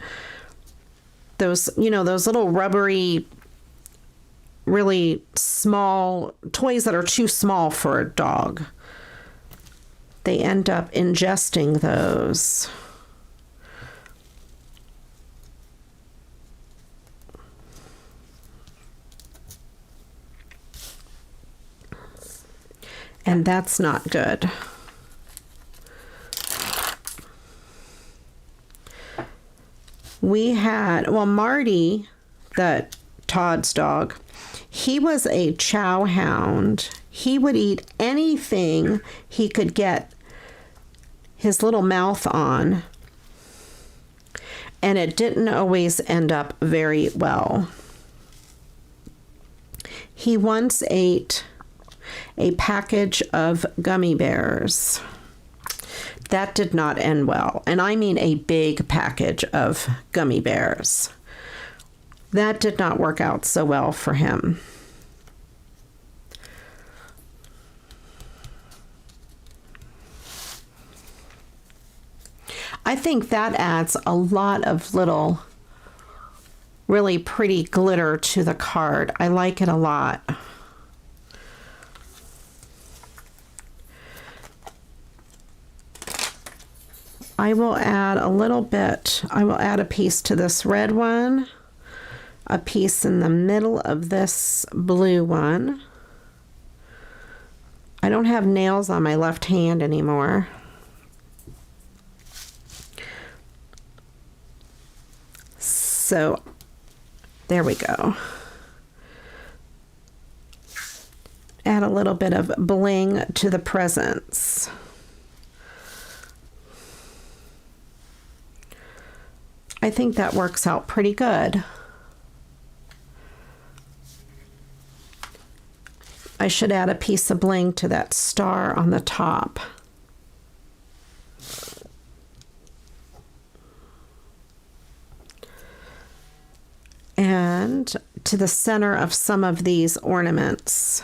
Those, you know, those little rubbery, really small toys that are too small for a dog. They end up ingesting those. And that's not good. We had, well, Marty, Todd's dog, he was a chow hound. He would eat anything he could get his little mouth on. And it didn't always end up very well. He once ate a package of gummy bears. That did not end well. And I mean a big package of gummy bears. That did not work out so well for him. I think that adds a lot of little, really pretty glitter to the card. I like it a lot. I will add a little bit. I will add a piece to this red one, a piece in the middle of this blue one. I don't have nails on my left hand anymore. So there we go. Add a little bit of bling to the presents. I think that works out pretty good. I should add a piece of bling to that star on the top. And to the center of some of these ornaments.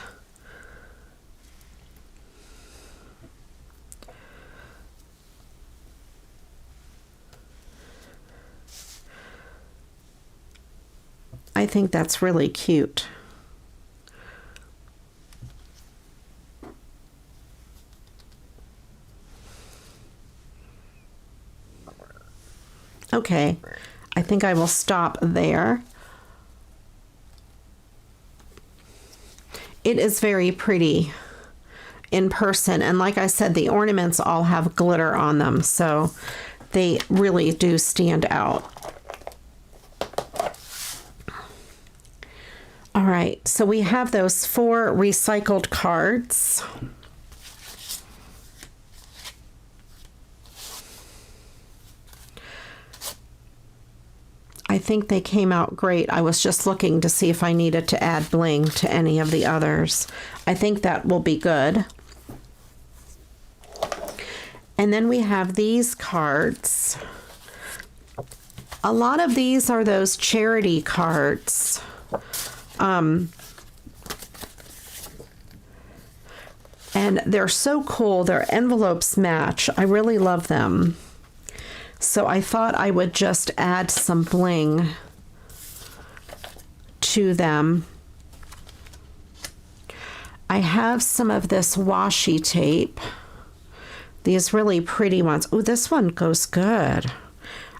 I think that's really cute. Okay, I think I will stop there. It is very pretty. in person. And like I said, the ornaments all have glitter on them, so they really do stand out. All right, so we have those 4 recycled cards. I think they came out great. I was just looking to see if I needed to add bling to any of the others. I think that will be good. And then we have these cards. A lot of these are those charity cards. And they're so cool. Their envelopes match. I really love them. So I thought I would just add some bling to them. I have some of this washi tape. These really pretty ones. Oh, this one goes good.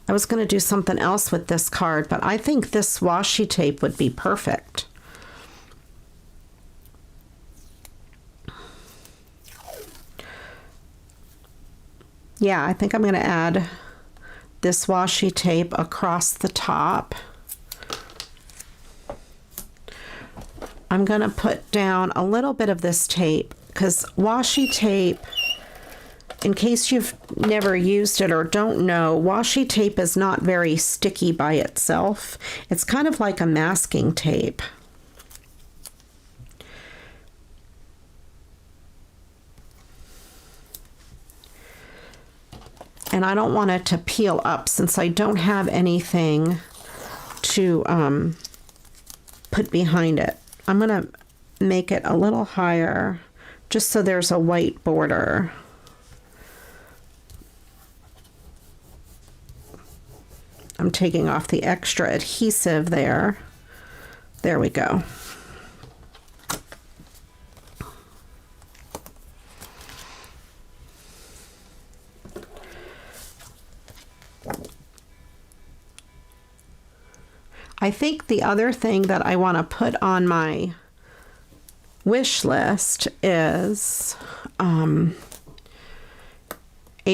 I was going to do something else with this card, but I think this washi tape would be perfect. Yeah, I think I'm going to add this washi tape across the top. I'm going to put down a little bit of this tape because washi tape, in case you've never used it or don't know, washi tape is not very sticky by itself. It's kind of like a masking tape. And I don't want it to peel up since I don't have anything to put behind it. I'm going to make it a little higher just so there's a white border. I'm taking off the extra adhesive there. There we go. I think the other thing that I want to put on my wish list is a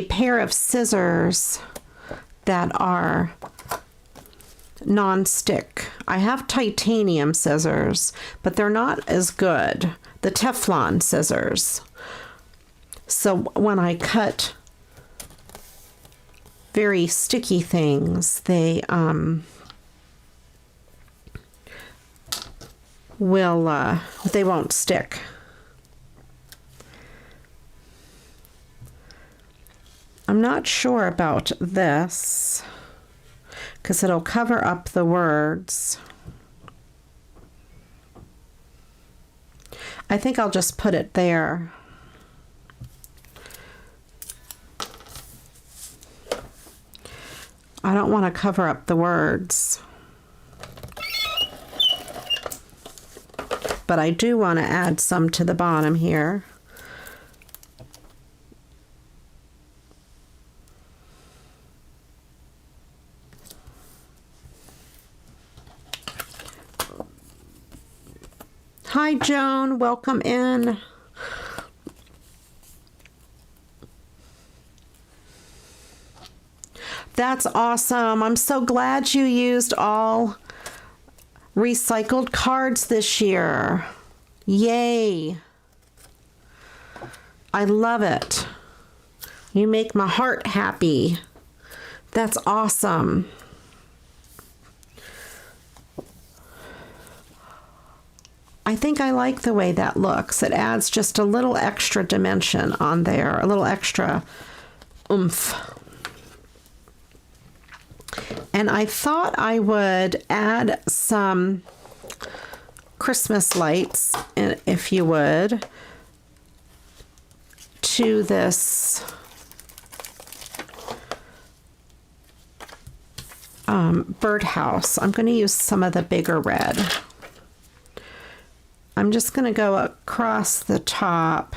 pair of scissors that are non-stick. I have titanium scissors, but they're not as good. The Teflon scissors. So when I cut very sticky things, they they won't stick. I'm not sure about this because it'll cover up the words. I think I'll just put it there. I don't want to cover up the words. But I do want to add some to the bottom here. Hi, Joan. Welcome in. That's awesome. I'm so glad you used all recycled cards this year. Yay. I love it. You make my heart happy. That's awesome. I think I like the way that looks. It adds just a little extra dimension on there, a little extra oomph. And I thought I would add some Christmas lights, if you would, to this birdhouse. I'm going to use some of the bigger red. I'm just going to go across the top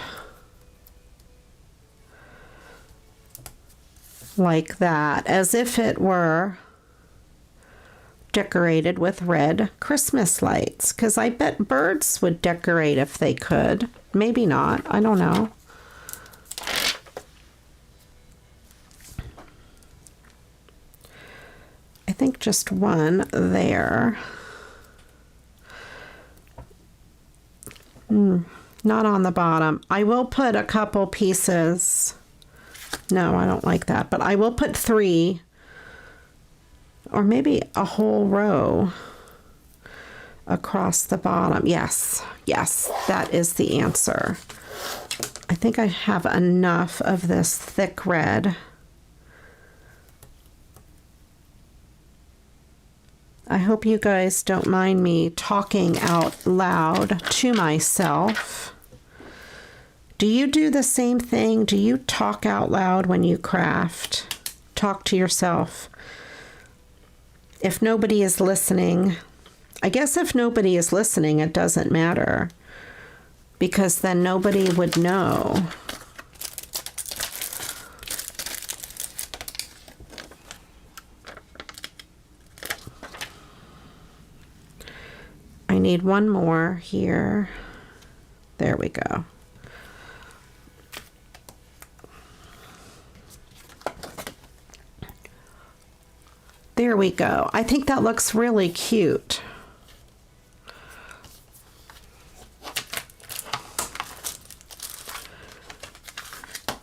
like that, as if it were decorated with red Christmas lights, because I bet birds would decorate if they could. Maybe not. I don't know. I think just one there. Not on the bottom. I will put a couple pieces. No, I don't like that, but I will put 3 or maybe a whole row across the bottom. Yes, that is the answer. I think I have enough of this thick red. I hope you guys don't mind me talking out loud to myself. Do you do the same thing? Do you talk out loud when you craft? Talk to yourself. If nobody is listening, I guess if nobody is listening, it doesn't matter, because then nobody would know. I need one more here. There we go. There we go. I think that looks really cute.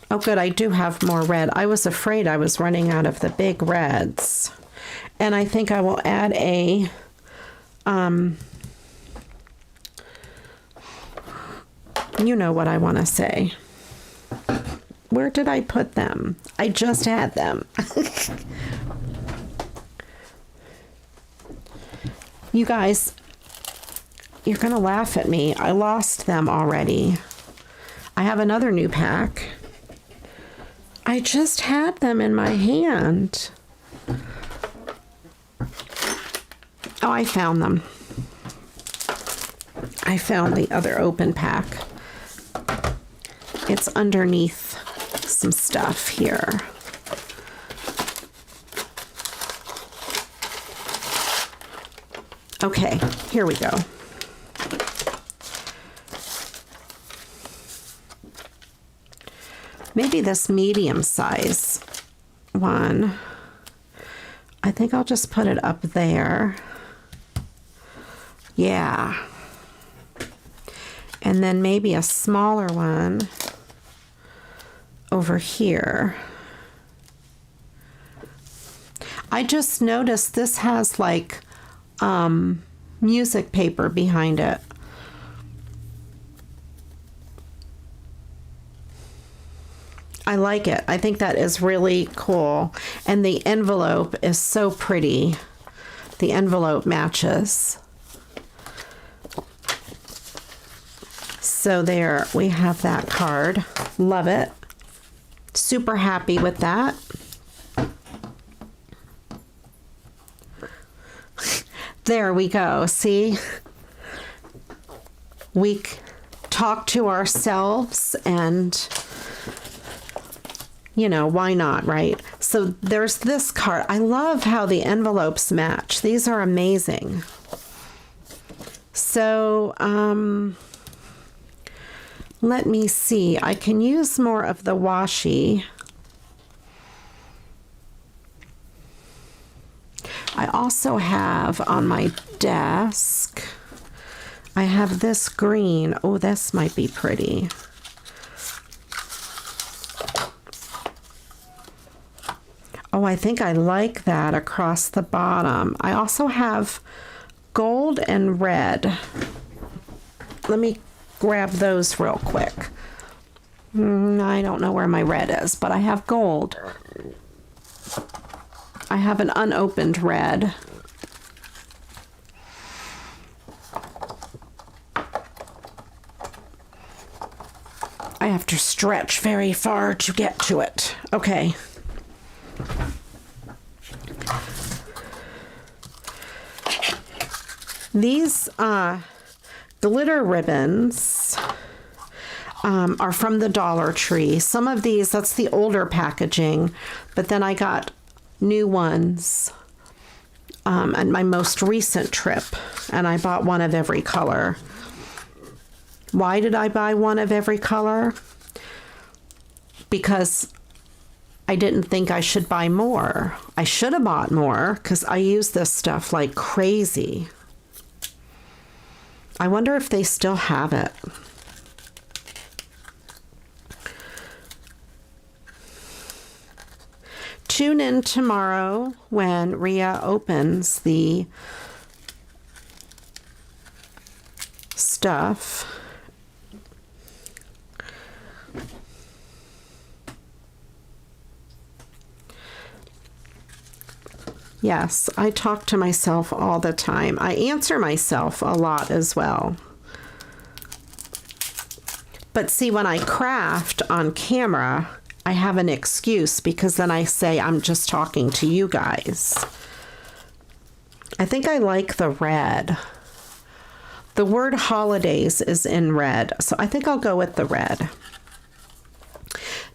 Oh good, I do have more red. I was afraid I was running out of the big reds. And I think I will add a you know what I want to say. Where did I put them? I just had them. You guys, you're going to laugh at me. I lost them already. I have another new pack. I just had them in my hand. Oh, I found them. I found the other open pack. It's underneath some stuff here. Okay, here we go. Maybe this medium size one. I think I'll just put it up there. Yeah. And then maybe a smaller one over here. I just noticed this has like music paper behind it. I like it. I think that is really cool. And the envelope is so pretty. The envelope matches. So there we have that card. Love it. Super happy with that. There we go. See? We talk to ourselves and, you know, why not, right? So there's this card. I love how the envelopes match. These are amazing. So, let me see. I can use more of the washi. I also have on my desk, I have this green. Oh, this might be pretty. Oh, I think I like that across the bottom. I also have gold and red. Let me grab those real quick. I don't know where my red is, but I have gold. I have an unopened red. I have to stretch very far to get to it. Okay. These glitter ribbons are from the Dollar Tree. Some of these, that's the older packaging, but then I got new ones at my most recent trip, and I bought one of every color. Why did I buy one of every color? Because I didn't think I should buy more. I should have bought more because I use this stuff like crazy. I wonder if they still have it. Tune in tomorrow when Ria opens the stuff. Yes, I talk to myself all the time. I answer myself a lot as well. But see, when I craft on camera, I have an excuse because then I say I'm just talking to you guys. I think I like the red. The word holidays is in red, so I think I'll go with the red.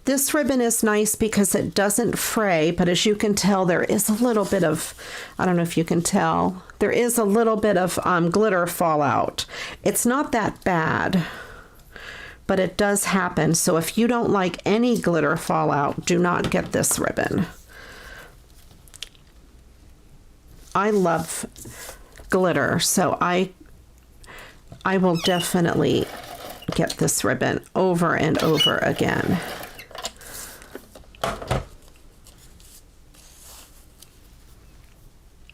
This ribbon is nice because it doesn't fray, but as you can tell, there is a little bit of, I don't know if you can tell, there is a little bit of glitter fallout. It's not that bad, but it does happen. So if you don't like any glitter fallout, do not get this ribbon. I love glitter, so I will definitely get this ribbon over and over again.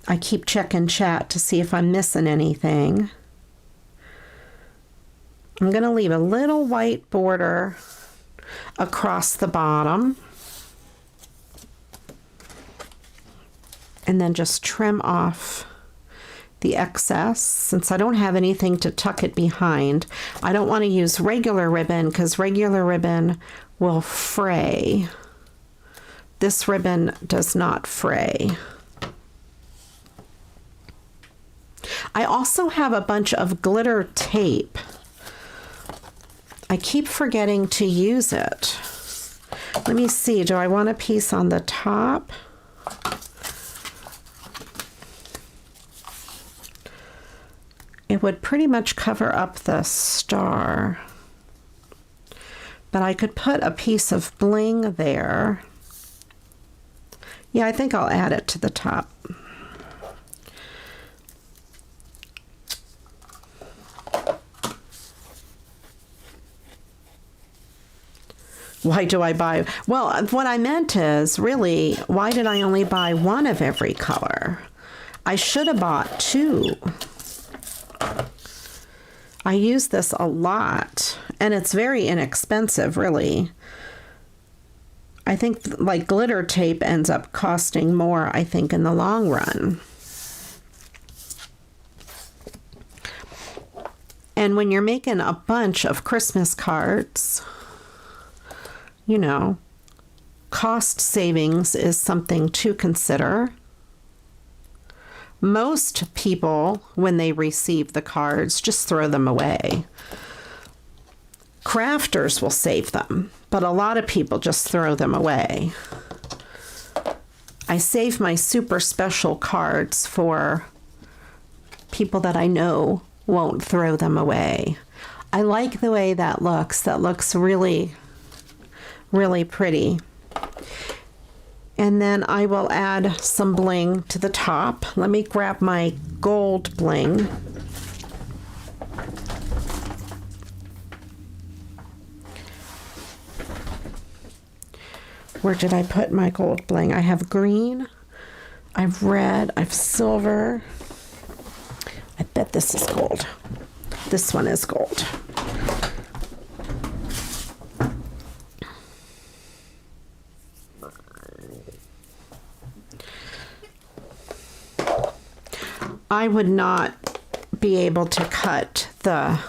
I keep checking chat to see if I'm missing anything. I'm going to leave a little white border across the bottom. And then just trim off the excess. Since I don't have anything to tuck it behind, I don't want to use regular ribbon because regular ribbon will fray. This ribbon does not fray. I also have a bunch of glitter tape. I keep forgetting to use it. Let me see, do I want a piece on the top? It would pretty much cover up the star. But I could put a piece of bling there. Yeah, I think I'll add it to the top. Why do I buy? Well, what I meant is, really, why did I only buy one of every color? I should have bought two. I use this a lot, and it's very inexpensive, really. I think like glitter tape ends up costing more, I think, in the long run. And when you're making a bunch of Christmas cards, you know, cost savings is something to consider. Most people, when they receive the cards, just throw them away. Crafters will save them, but a lot of people just throw them away. I save my super special cards for people that I know won't throw them away. I like the way that looks. That looks really, really pretty. And then I will add some bling to the top. Let me grab my gold bling. Where did I put my gold bling? I have green, I have red, I have silver. I bet this is gold. This one is gold. I would not be able to cut the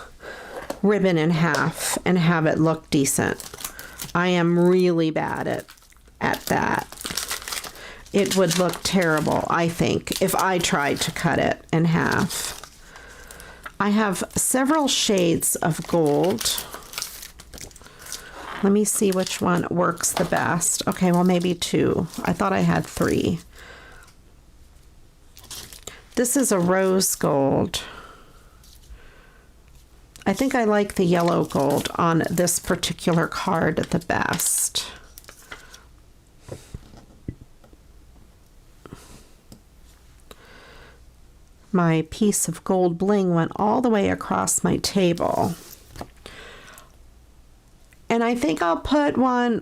ribbon in half and have it look decent. I am really bad at that. It would look terrible, I think, if I tried to cut it in half. I have several shades of gold. Let me see which one works the best. Okay, well, maybe two. I thought I had three. This is a rose gold. I think I like the yellow gold on this particular card the best. My piece of gold bling went all the way across my table. And I think I'll put one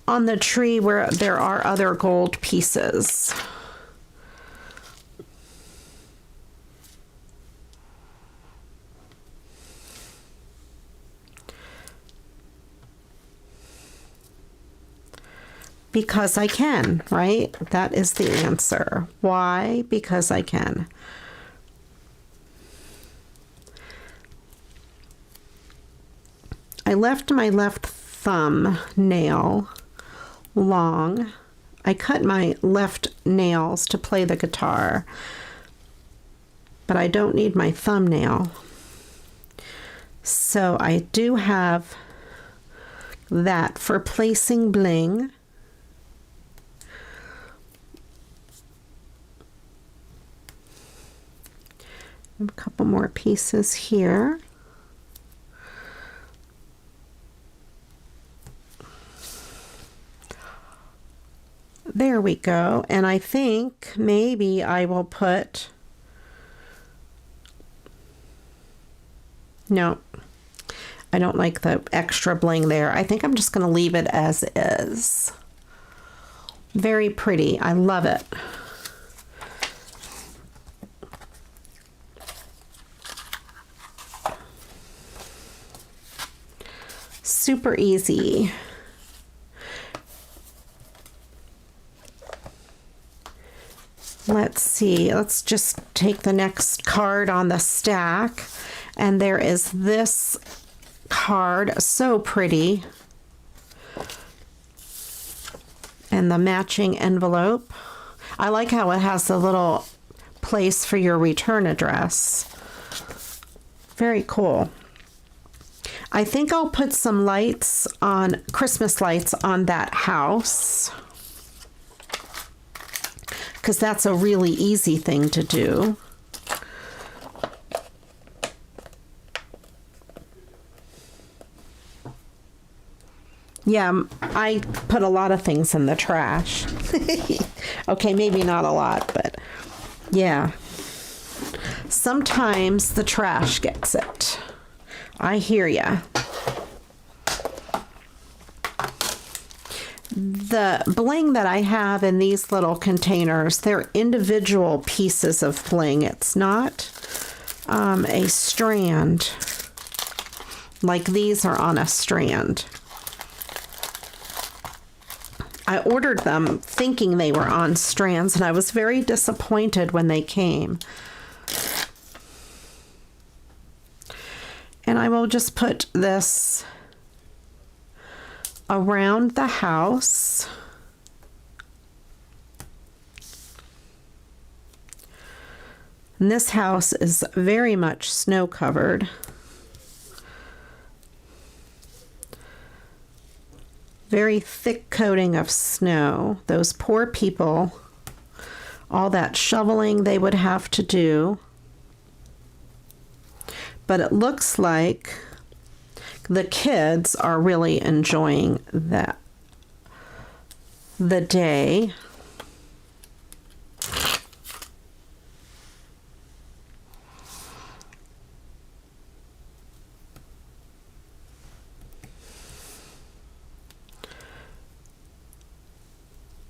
on the tree where there are other gold pieces. Because I can, right? That is the answer. Why? Because I can. I left my left thumb nail long. I cut my left nails to play the guitar, but I don't need my thumbnail. So I do have that for placing bling. A couple more pieces here. There we go. And I think maybe I will put, no, I don't like the extra bling there. I think I'm just going to leave it as is. Very pretty. I love it. Super easy. Let's see. Let's just take the next card on the stack. And there is this card. So pretty. And the matching envelope. I like how it has the little place for your return address. Very cool. I think I'll put some lights on, Christmas lights on that house, because that's a really easy thing to do. Yeah, I put a lot of things in the trash. Okay, maybe not a lot, but yeah. Sometimes the trash gets it. I hear ya. The bling that I have in these little containers, they're individual pieces of bling. It's not a strand. Like these are on a strand. I ordered them thinking they were on strands, and I was very disappointed when they came. And I will just put this around the house. And this house is very much snow covered. Very thick coating of snow. Those poor people, all that shoveling they would have to do. But it looks like the kids are really enjoying the day.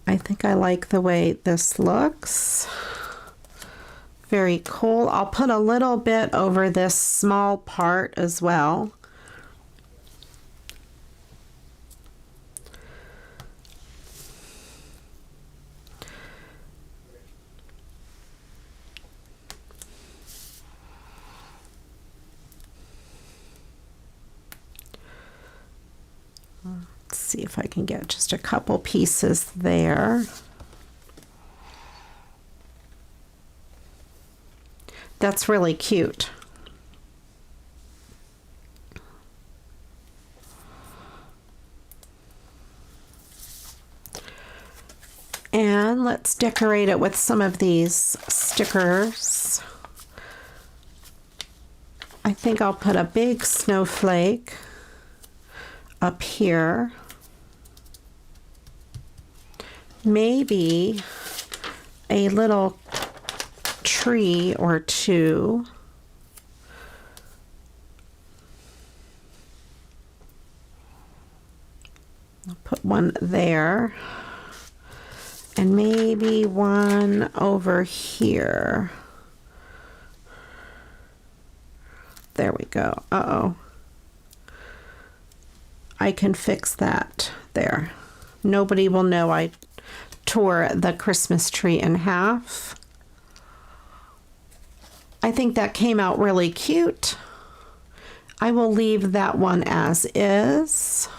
I think I like the way this looks. Very cool. I'll put a little bit over this small part as well. Let's see if I can get just a couple pieces there. That's really cute. And And let's decorate it with some of these stickers. I think I'll put a big snowflake up here. Maybe a little tree or two. I'll put one there. And maybe one over here. There we go. Uh-oh. I can fix that there. Nobody will know I tore the Christmas tree in half. I think that came out really cute. I will leave that one as is.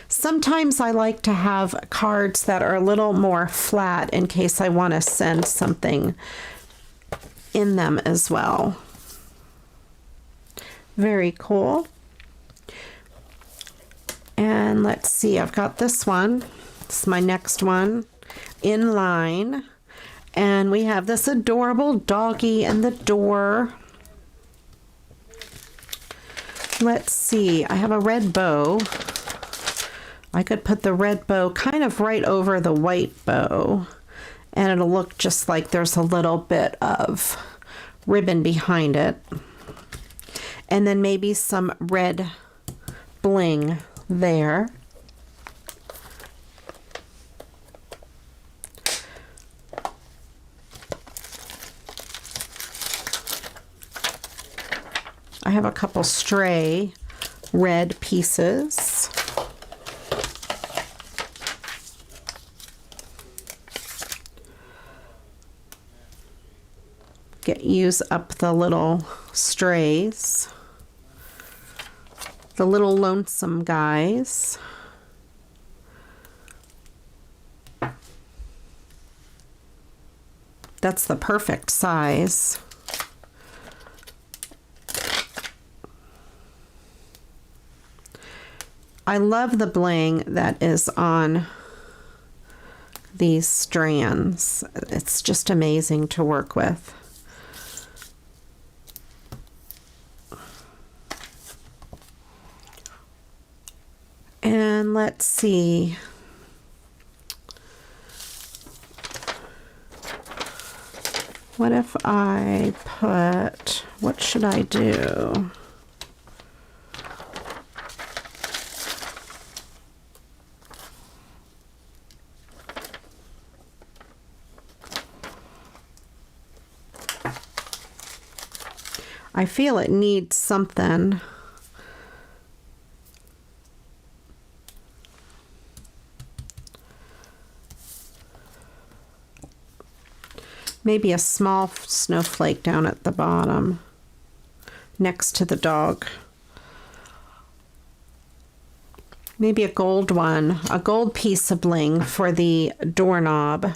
Sometimes I like to have cards that are a little more flat in case I want to send something in them as well. Very cool. And let's see, I've got this one. This is my next one in line. And we have this adorable doggy in the door. Let's see, I have a red bow. I could put the red bow kind of right over the white bow, and it'll look just like there's a little bit of ribbon behind it. And then maybe some red bling there. I have a couple stray red pieces. Use up the little strays, the little lonesome guys. That's the perfect size. I love the bling that is on these strands. It's just amazing to work with. And let's see. What if I put, what should I do? I feel it needs something. Maybe a small snowflake down at the bottom next to the dog. Maybe a gold one, a gold piece of bling for the doorknob.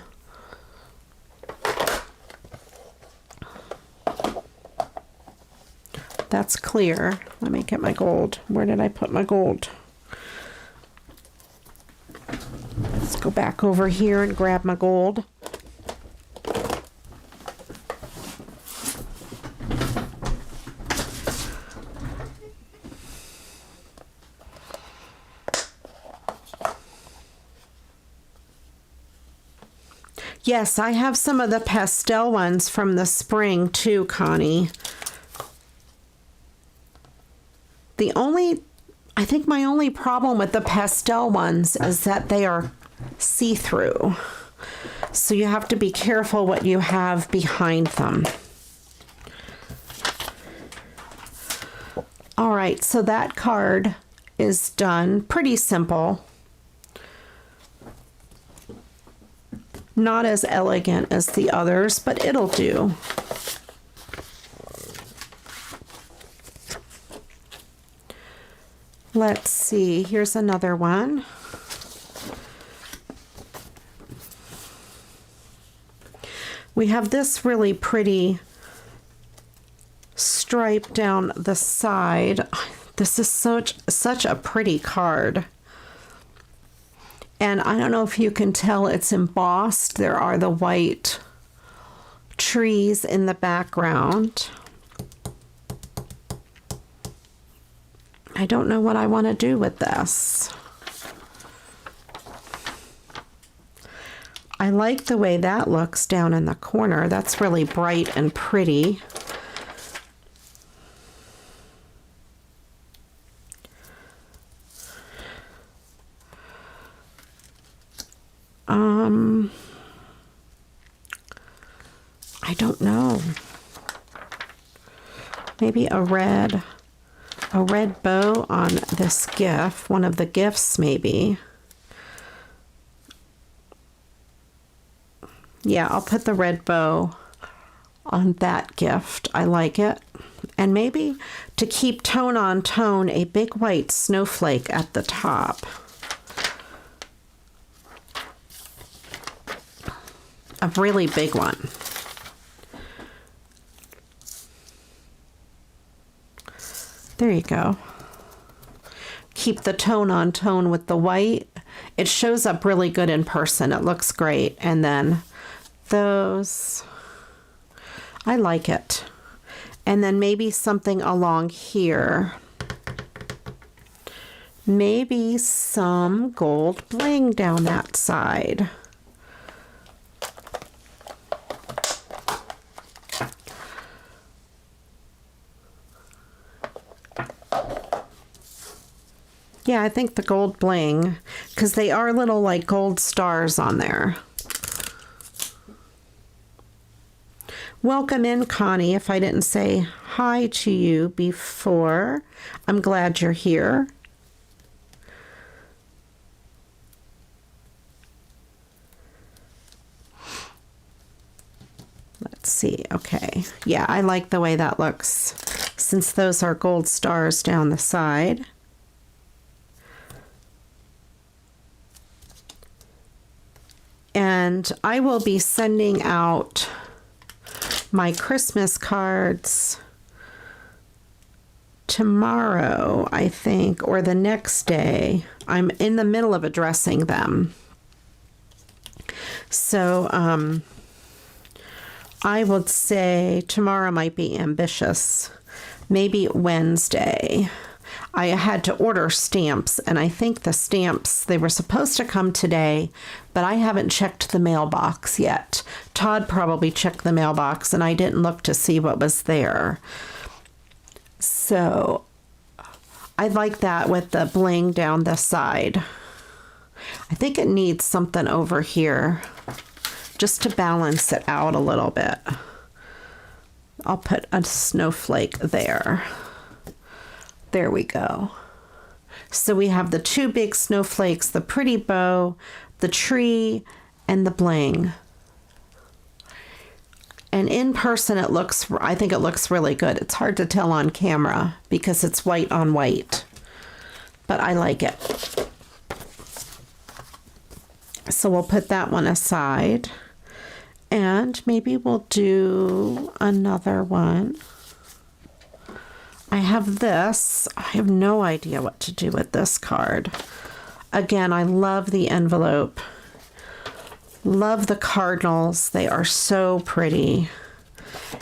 That's clear. Let me get my gold. Where did I put my gold? Let's go back over here and grab my gold. Yes, I have some of the pastel ones from the spring too, Connie. I think my only problem with the pastel ones is that they are see-through. So you have to be careful what you have behind them. All right, so that card is done. Pretty simple. Not as elegant as the others, but it'll do. Let's see, here's another one. We have this really pretty stripe down the side. This is such a pretty card. And I don't know if you can tell, it's embossed. There are the white trees in the background. I don't know what I want to do with this. I like the way that looks down in the corner. That's really bright and pretty. I don't know. Maybe a red bow on this gift, one of the gifts maybe. Yeah, I'll put the red bow on that gift. I like it. And maybe to keep tone on tone, a big white snowflake at the top. A really big one. There you go. Keep the tone on tone with the white. It shows up really good in person. It looks great. And then those, I like it. And then maybe something along here. Maybe some gold bling down that side. Yeah, I think the gold bling, because they are little like gold stars on there. Welcome in, Connie, if I didn't say hi to you before. I'm glad you're here. Let's see, okay. Yeah, I like the way that looks, since those are gold stars down the side. And I will be sending out my Christmas cards tomorrow, I think, or the next day. I'm in the middle of addressing them. So I would say tomorrow might be ambitious. Maybe Wednesday. I had to order stamps, and I think the stamps, they were supposed to come today, but I haven't checked the mailbox yet. Todd probably checked the mailbox, and I didn't look to see what was there. So I like that with the bling down the side. I think it needs something over here just to balance it out a little bit. I'll put a snowflake there. There we go. So we have the two big snowflakes, the pretty bow, the tree, and the bling. And in person it looks, I think it looks really good. It's hard to tell on camera because it's white on white, but I like it. So we'll put that one aside, and maybe we'll do another one. I have this. I have no idea what to do with this card. Again, I love the envelope. Love the cardinals. They are so pretty.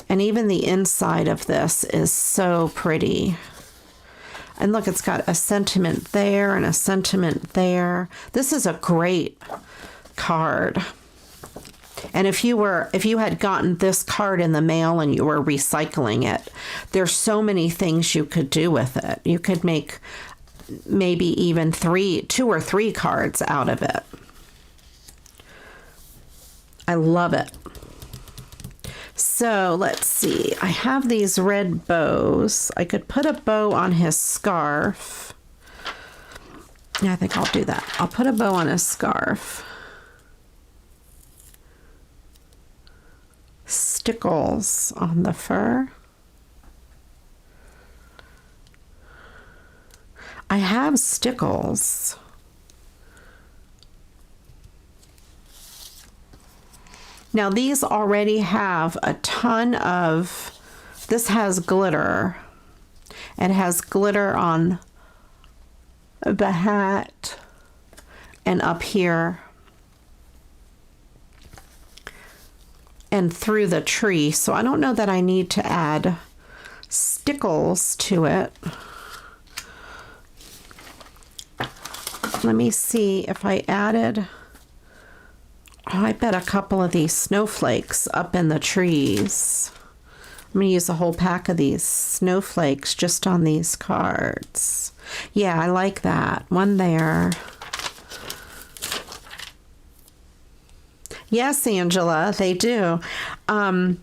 And even the inside of this is so pretty. And look, it's got a sentiment there and a sentiment there. This is a great card. And if you had gotten this card in the mail and you were recycling it, there's so many things you could do with it. You could make maybe even 2 or 3 cards out of it. I love it. So let's see. I have these red bows. I could put a bow on his scarf. Yeah, I think I'll do that. I'll put a bow on his scarf. Stickles on the fur. I have stickles. Now these already have a ton of, this has glitter. It has glitter on the hat and up here and through the tree. So I don't know that I need to add stickles to it. Let me see if I added, oh, I bet a couple of these snowflakes up in the trees. I'm going to use a whole pack of these snowflakes just on these cards. Yeah, I like that. One there. Yes, Angela, they do. I've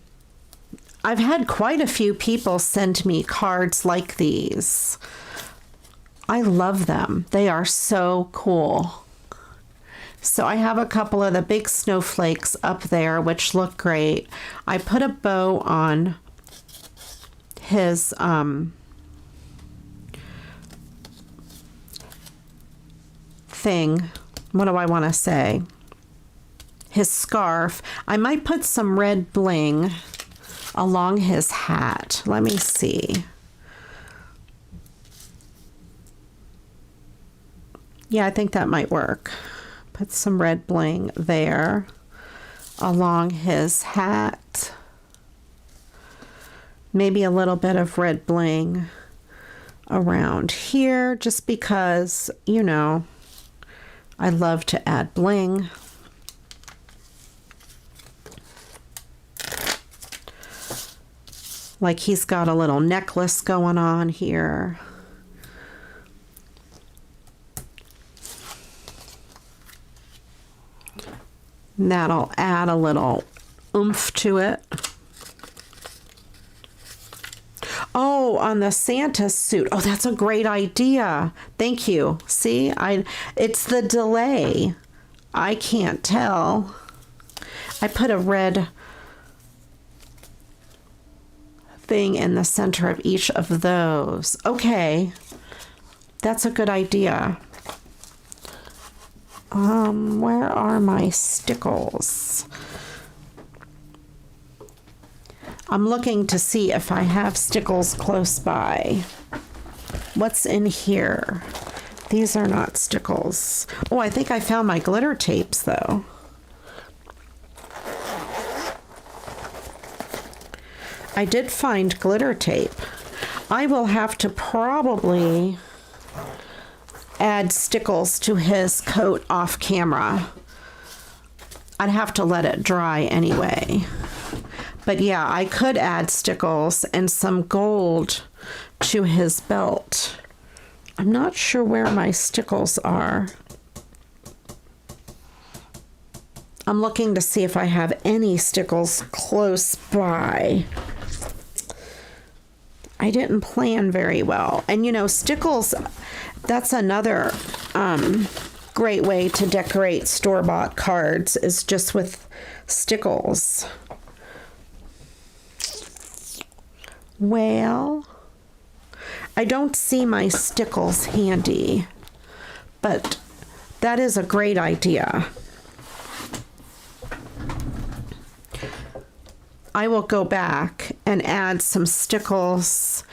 had quite a few people send me cards like these. I love them. They are so cool. So I have a couple of the big snowflakes up there, which look great. I put a bow on his thing. What do I want to say? His scarf. I might put some red bling along his hat. Let me see. Yeah, I think that might work. Put some red bling there along his hat. Maybe a little bit of red bling around here, just because, you know, I love to add bling. Like he's got a little necklace going on here. And that'll add a little oomph to it. Oh, on the Santa suit. Oh, that's a great idea. Thank you. See, it's the delay. I can't tell. I put a red thing in the center of each of those. Okay, that's a good idea. Where are my stickles? I'm looking to see if I have stickles close by. What's in here? These are not stickles. Oh, I think I found my glitter tapes though. I did find glitter tape. I will have to probably add stickles to his coat off camera. I'd have to let it dry anyway. But yeah, I could add stickles and some gold to his belt. I'm not sure where my stickles are. I'm looking to see if I have any stickles close by. I didn't plan very well. And you know, stickles, that's another great way to decorate store-bought cards, is just with stickles. Well, I don't see my stickles handy, but that is a great idea. I will go back and add some stickles.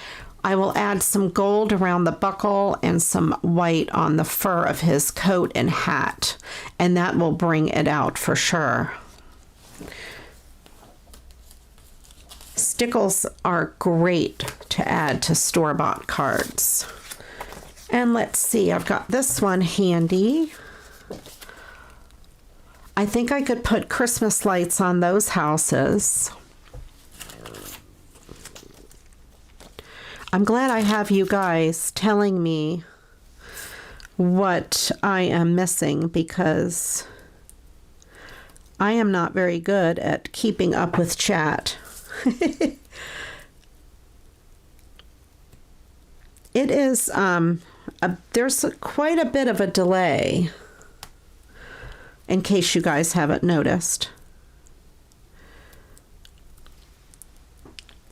I will add some gold around the buckle and some white on the fur of his coat and hat, and that will bring it out for sure. Stickles are great to add to store-bought cards. And let's see, I've got this one handy. I think I could put Christmas lights on those houses. I'm glad I have you guys telling me what I am missing, because I am not very good at keeping up with chat. It is, there's quite a bit of a delay, in case you guys haven't noticed.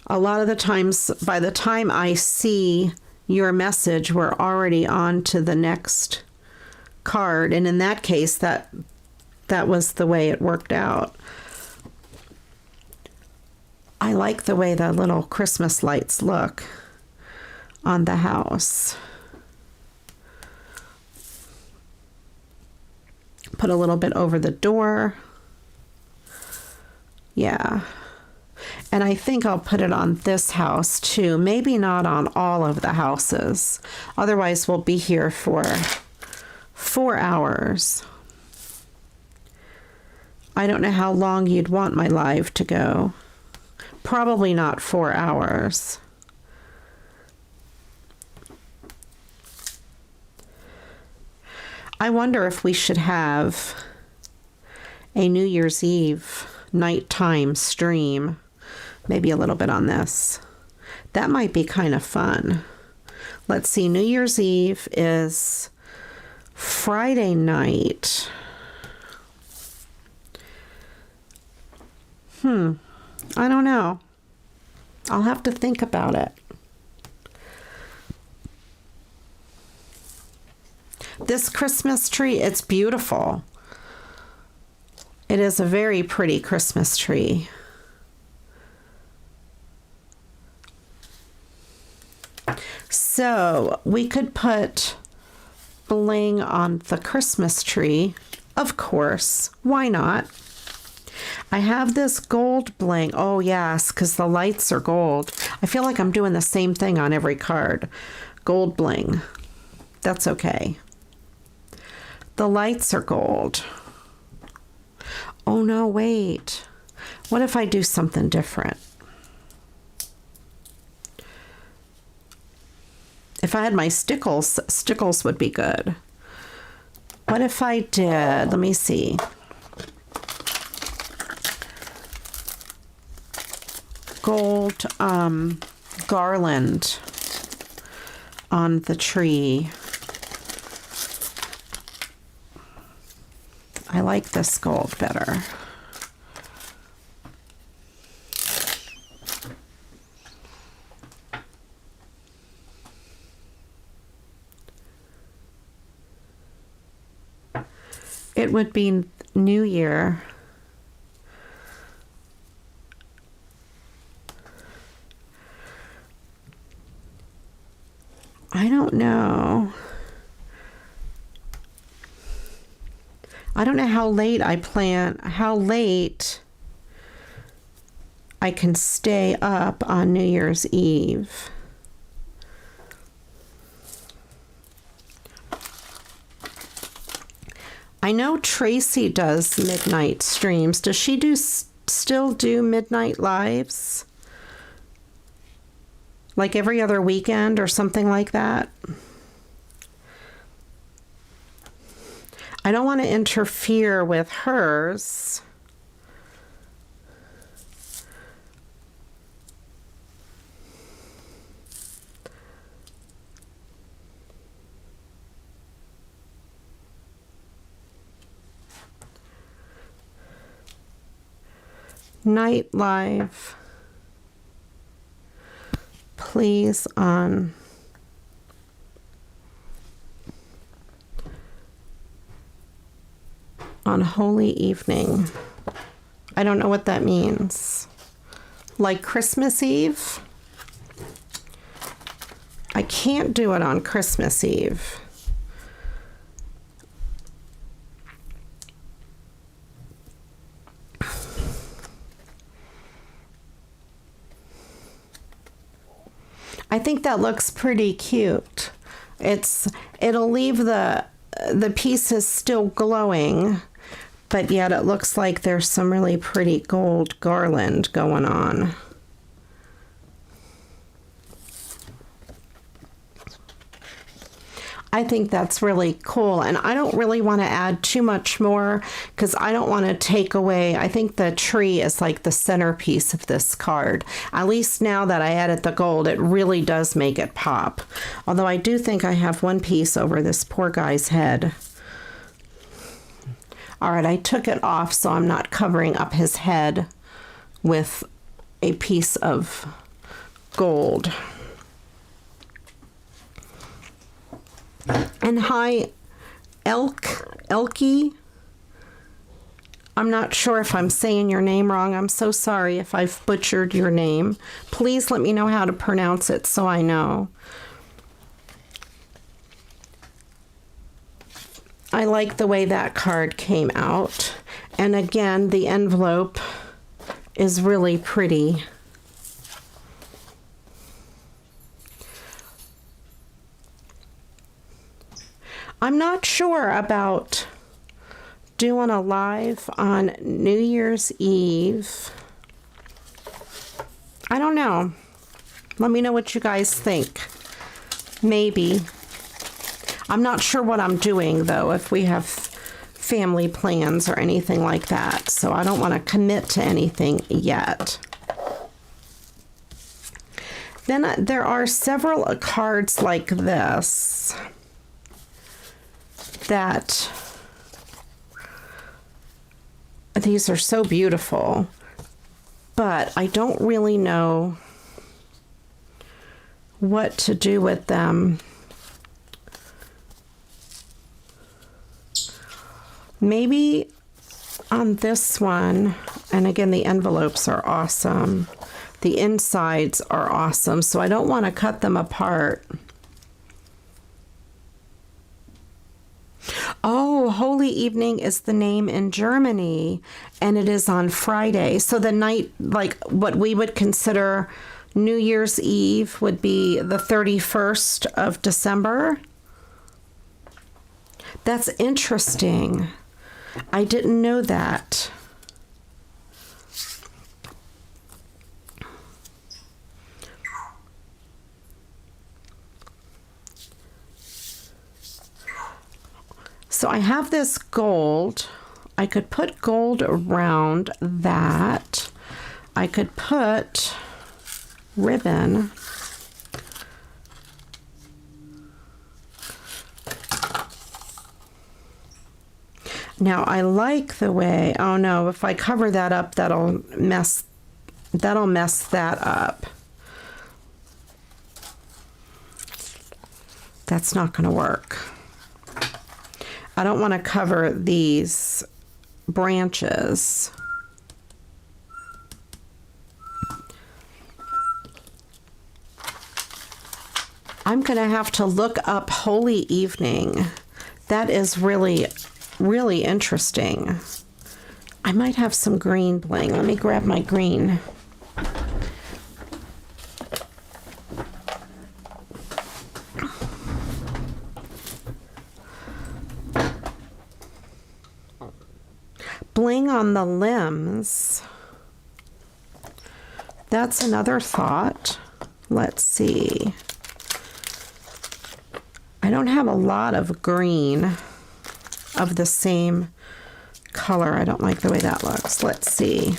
A lot of the times, by the time I see your message, we're already on to the next card. And in that case, that was the way it worked out. I like the way the little Christmas lights look on the house. put a little bit over the door. Yeah. And I think I'll put it on this house too. Maybe not on all of the houses. Otherwise, we'll be here for 4 hours. I don't know how long you'd want my live to go. Probably not 4 hours. I wonder if we should have a New Year's Eve nighttime stream. Maybe a little bit on this. That might be kind of fun. Let's see, New Year's Eve is Friday night. I don't know. I'll have to think about it. This Christmas tree, it's beautiful. It is a very pretty Christmas tree. So we could put bling on the Christmas tree. Of course, why not? I have this gold bling. Oh yes, because the lights are gold. I feel like I'm doing the same thing on every card. Gold bling. That's okay. The lights are gold. Oh no, wait. What if I do something different? If I had my stickles would be good. What if I did, let me see. Gold garland on the tree. I like this gold better. It would be New Year. I don't know. I don't know how late I can stay up on New Year's Eve. I know Tracy does midnight streams. Does she still do midnight lives? Like every other weekend or something like that? I don't want to interfere with hers. Night live, please, on Holy Evening. I don't know what that means. Like Christmas Eve? I can't do it on Christmas Eve. I think that looks pretty cute. It'll leave the pieces still glowing, but yet it looks like there's some really pretty gold garland going on. I think that's really cool, and I don't really want to add too much more because I don't want to take away. I think the tree is like the centerpiece of this card. At least now that I added the gold, it really does make it pop. Although I do think I have one piece over this poor guy's head. All right, I took it off so I'm not covering up his head with a piece of gold. And hi, Elkie. I'm not sure if I'm saying your name wrong. I'm so sorry if I've butchered your name. Please let me know how to pronounce it so I know. I like the way that card came out. And again, the envelope is really pretty. I'm not sure about doing a live on New Year's Eve. I don't know. Let me know what you guys think. Maybe. I'm not sure what I'm doing, though, if we have family plans or anything like that. So I don't want to commit to anything yet. Then there are several cards like this that these are so beautiful, but I don't really know what to do with them. Maybe on this one, and again, the envelopes are awesome. The insides are awesome, so I don't want to cut them apart. Oh, Holy Evening is the name in Germany, and it is on Friday. So the night, like what we would consider New Year's Eve, would be the 31st of December. That's interesting. I didn't know that. So I have this gold. I could put gold around that. I could put ribbon. Now I like the way, oh no, if I cover that up, that'll mess that up. That's not going to work. I don't want to cover these branches. I'm going to have to look up Holy Evening. That is really interesting. I might have some green bling. Let me grab my green. Bling on the limbs. That's another thought. Let's see. I don't have a lot of green of the same color. I don't like the way that looks. Let's see.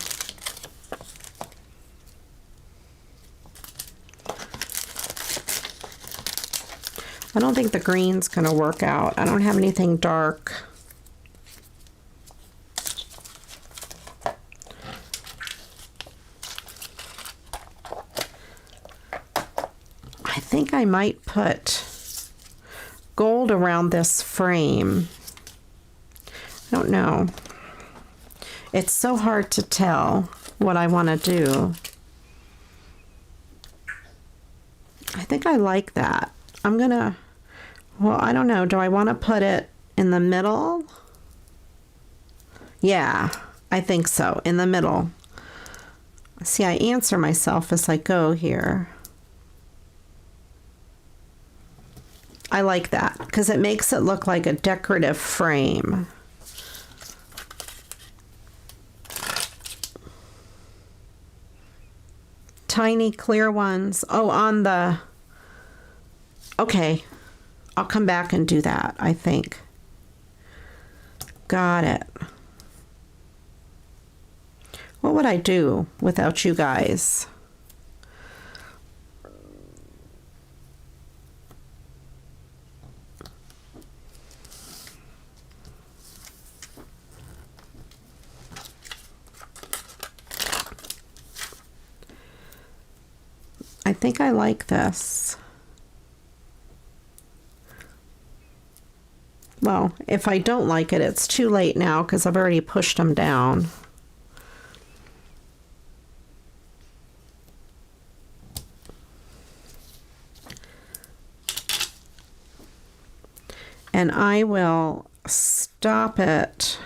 I don't think the green's going to work out. I don't have anything dark. I think I might put gold around this frame. I don't know. It's so hard to tell what I want to do. I think I like that. I'm gonna, well, I don't know. Do I want to put it in the middle? Yeah, I think so. In the middle. See, I answer myself as I go here. I like that because it makes it look like a decorative frame. Tiny clear ones. Oh, on the... Okay. I'll come back and do that, I think. Got it. What would I do without you guys? I think I like this. Well, if I don't like it, it's too late now because I've already pushed them down. And I will Stop it.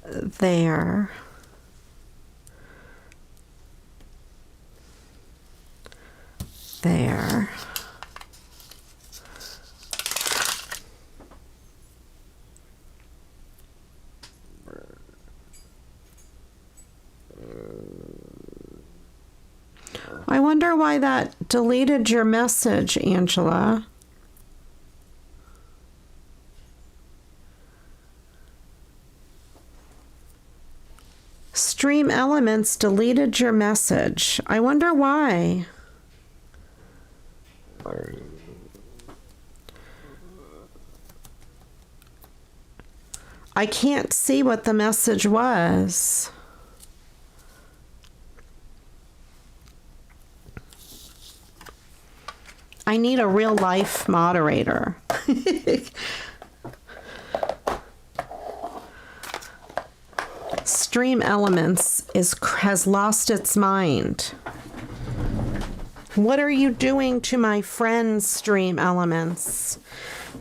There. There. I wonder why that deleted your message, Angela. Stream Elements deleted your message. I wonder why. I can't see what the message was. I need a real life moderator. Stream Elements has lost its mind. What are you doing to my friends, Stream Elements?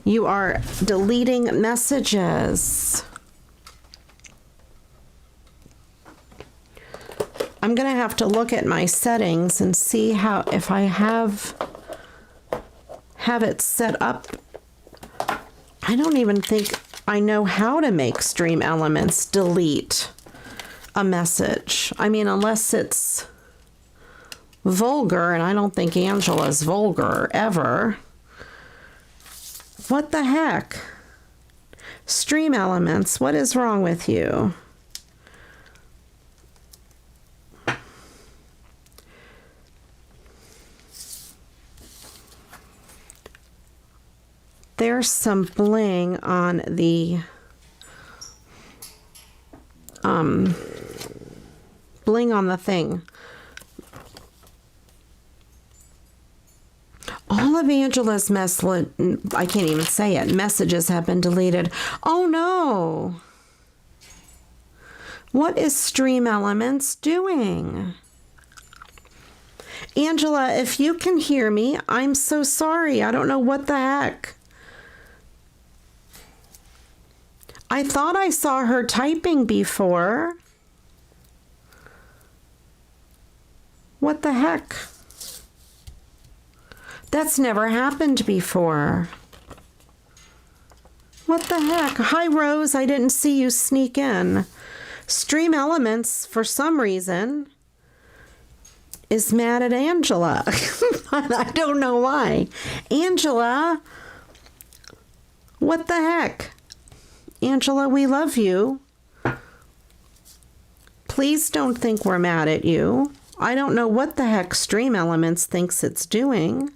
You are deleting messages. I'm going to have to look at my settings and see if I have it set up. I don't even think I know how to make Stream Elements delete a message. I mean, unless it's vulgar, and I don't think Angela's vulgar ever. What the heck? Stream Elements, what is wrong with you? There's some bling on the thing. All of Angela's I can't even say it, messages have been deleted. Oh no! What is Stream Elements doing? Angela, if you can hear me, I'm so sorry. I don't know what the heck. I thought I saw her typing before. What the heck? That's never happened before. What the heck? Hi, Rose. I didn't see you sneak in. Stream Elements, for some reason, is mad at Angela. I don't know why. Angela, what the heck? Angela, we love you. Please don't think we're mad at you. I don't know what the heck Stream Elements thinks it's doing.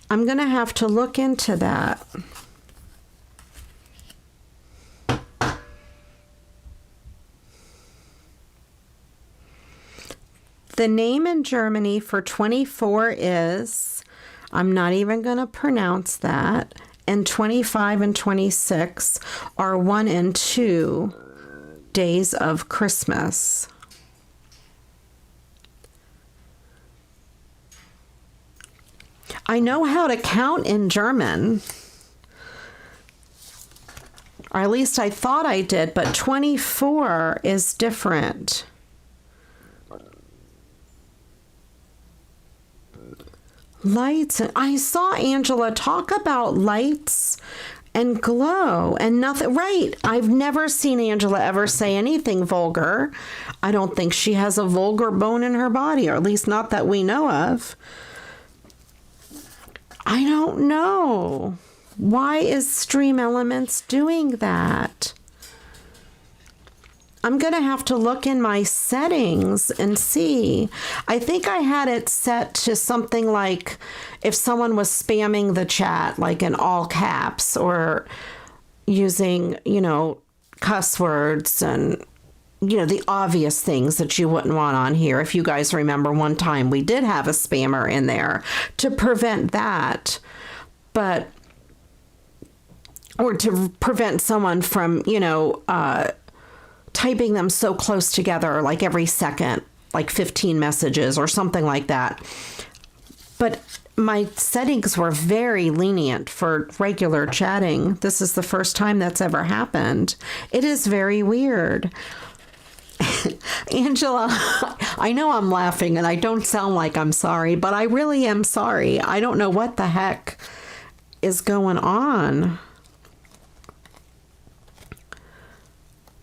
I'm going to have to look into that. The name in Germany for 24 is, I'm not even going to pronounce that, and 25 and 26 are 1 and 2 days of Christmas. I know how to count in German, or at least I thought I did, but 24 is different. Lights, and I saw Angela talk about lights and glow and nothing. Right. I've never seen Angela ever say anything vulgar. I don't think she has a vulgar bone in her body, or at least not that we know of. I don't know. Why is Stream Elements doing that? I'm going to have to look in my settings and see. I think I had it set to something like if someone was spamming the chat, like in all caps, or using, cuss words and, the obvious things that you wouldn't want on here. If you guys remember, one time we did have a spammer in there to prevent that, or to prevent someone from, typing them so close together, like every second, like 15 messages or something like that. But my settings were very lenient for regular chatting. This is the first time that's ever happened. It is very weird. Angela, I know I'm laughing and I don't sound like I'm sorry, but I really am sorry. I don't know what the heck is going on.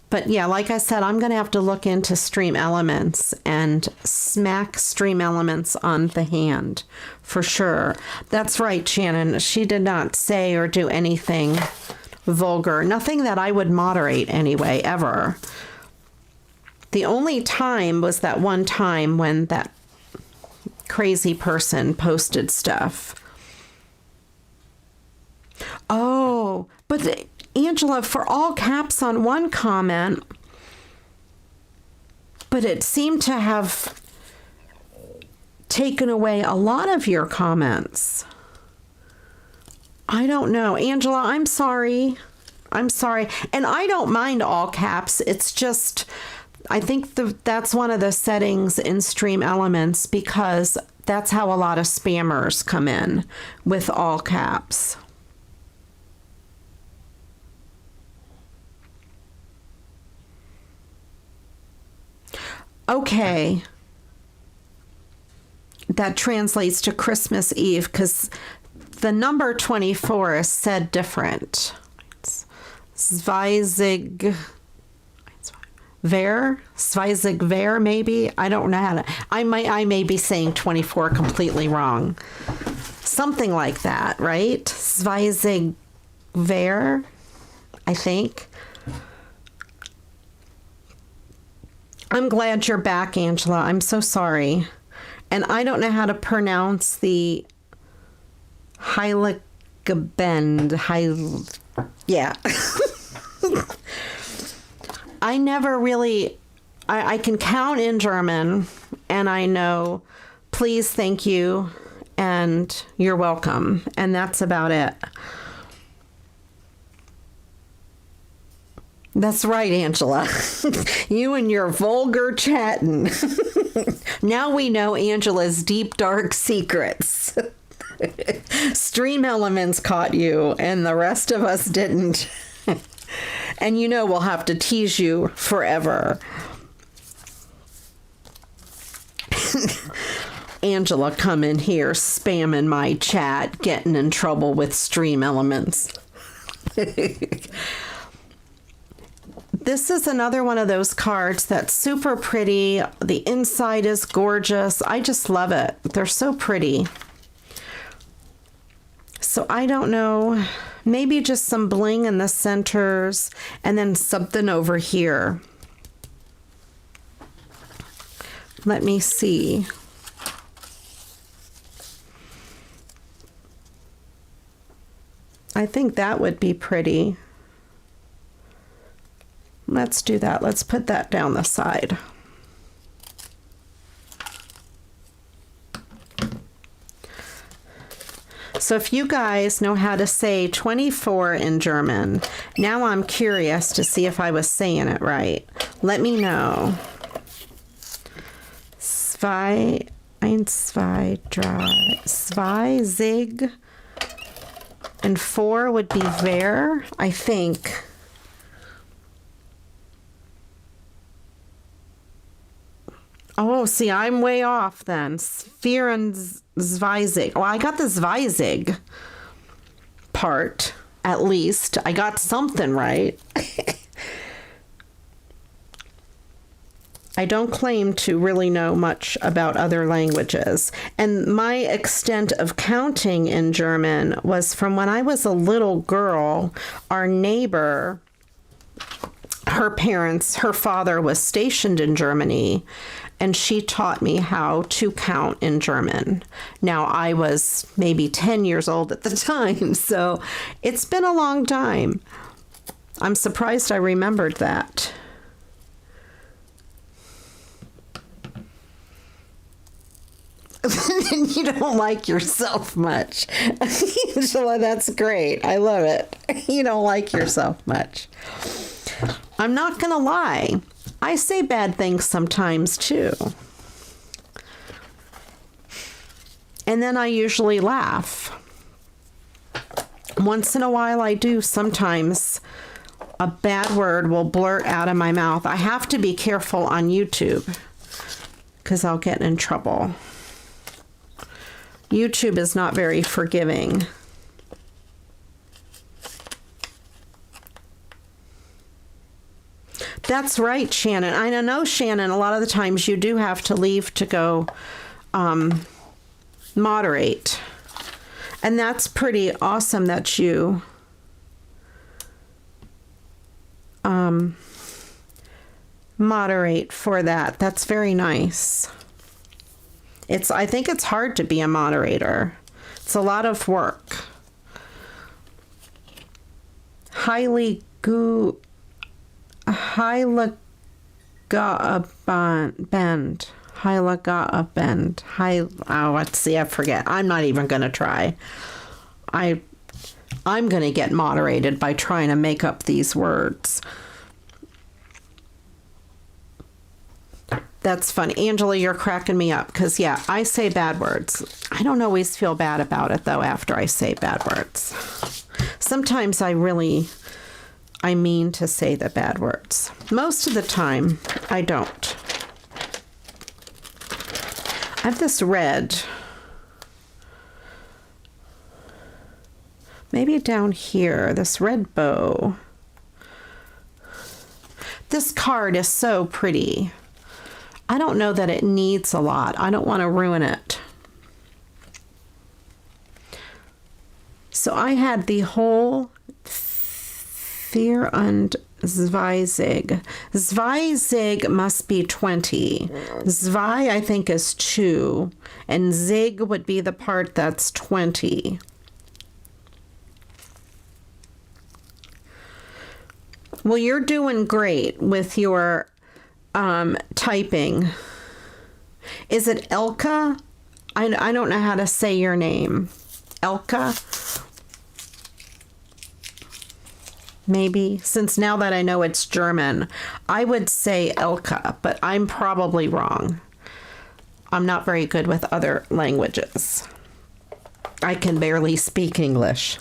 But yeah, like I said, I'm going to have to look into Stream Elements and smack Stream Elements on the hand for sure. That's right, Shannon. She did not say or do anything vulgar. Nothing that I would moderate anyway, ever. The only time was that one time when that crazy person posted stuff. Oh, but Angela, for all caps on one comment, but it seemed to have taken away a lot of your comments. I don't know. Angela, I'm sorry. I'm sorry. And I don't mind all caps. It's just, I think that's one of the settings in Stream Elements because that's how a lot of spammers come in, with all caps. Okay, that translates to Christmas Eve because the number 24 is said different. It's Zweizig Ver, maybe. I don't know how to. I may be saying 24 completely wrong. Something like that, right? Zweizig Ver, I think. I'm glad you're back, Angela. I'm so sorry. And I don't know how to pronounce the Heiligabend. Yeah. I never really... I can count in German, and I know please, thank you, and you're welcome. And that's about it. That's right, Angela. You and your vulgar chatting. Now we know Angela's deep, dark secrets. Stream Elements caught you, and the rest of us didn't. And you know we'll have to tease you forever. Angela come in here spamming my chat, getting in trouble with Stream Elements. This is another one of those cards that's super pretty. The inside is gorgeous. I just love it. They're so pretty. So I don't know, maybe just some bling in the centers and then something over here. Let me see. I think that would be pretty. Let's do that. Let's put that down the side. So if you guys know how to say 24 in German, now I'm curious to see if I was saying it right. Let me know. Zwei, Zig, and 4 would be Ver, I think. Oh, see, I'm way off then. Sphere and Zweizig. Well, I got the Zweizig part, at least. I got something right. I don't claim to really know much about other languages. And my extent of counting in German was from when I was a little girl. Our neighbor, her father was stationed in Germany, and she taught me how to count in German. Now, I was maybe 10 years old at the time, so it's been a long time. I'm surprised I remembered that. You don't like yourself much. Angela, that's great. I love it. You don't like yourself much. I'm not going to lie. I say bad things sometimes, too. And then I usually laugh. Once in a while I do. Sometimes a bad word will blurt out of my mouth. I have to be careful on YouTube because I'll get in trouble. YouTube is not very forgiving. That's right, Shannon. I know, Shannon, a lot of the times you do have to leave to go moderate. And that's pretty awesome that you moderate for that. That's very nice. I think it's hard to be a moderator. It's a lot of work. Hyla Bend. Let's see, I forget. I'm not even going to try. I'm going to get moderated by trying to make up these words. That's funny. Angela, you're cracking me up because, yeah, I say bad words. I don't always feel bad about it, though, after I say bad words. Sometimes I mean to say the bad words. Most of the time, I don't. I have this red. Maybe down here, this red bow. This card is so pretty. I don't know that it needs a lot. I don't want to ruin it. So I had the whole Fear und Zweizig. Zweizig must be 20. Zwei, I think, is 2. And Zig would be the part that's 20. Well, you're doing great with your typing. Is it Elka? I don't know how to say your name. Elka? Maybe, since now that I know it's German, I would say Elka, but I'm probably wrong. I'm not very good with other languages. I can barely speak English.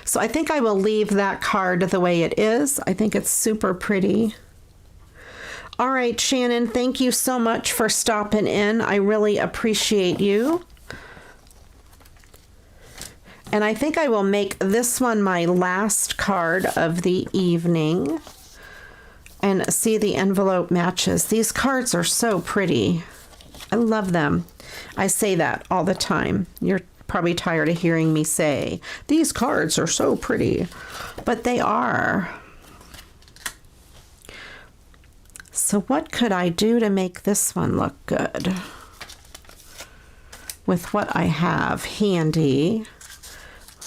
So I think I will leave that card the way it is. I think it's super pretty. All right, Shannon, thank you so much for stopping in. I really appreciate you. And I think I will make this one my last card of the evening. And see, the envelope matches. These cards are so pretty. I love them. I say that all the time. You're probably tired of hearing me say, these cards are so pretty. But they are. So what could I do to make this one look good? With what I have handy.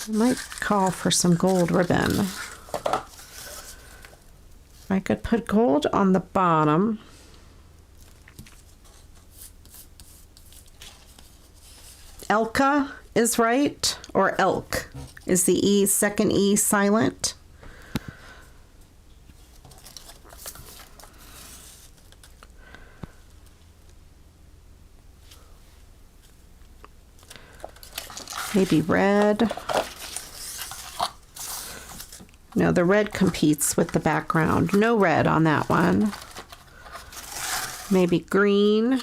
I might call for some gold ribbon. I could put gold on the bottom. Elka is right, or elk. Is the E, second E silent? Maybe red. No, the red competes with the background. No red on that one. Maybe green.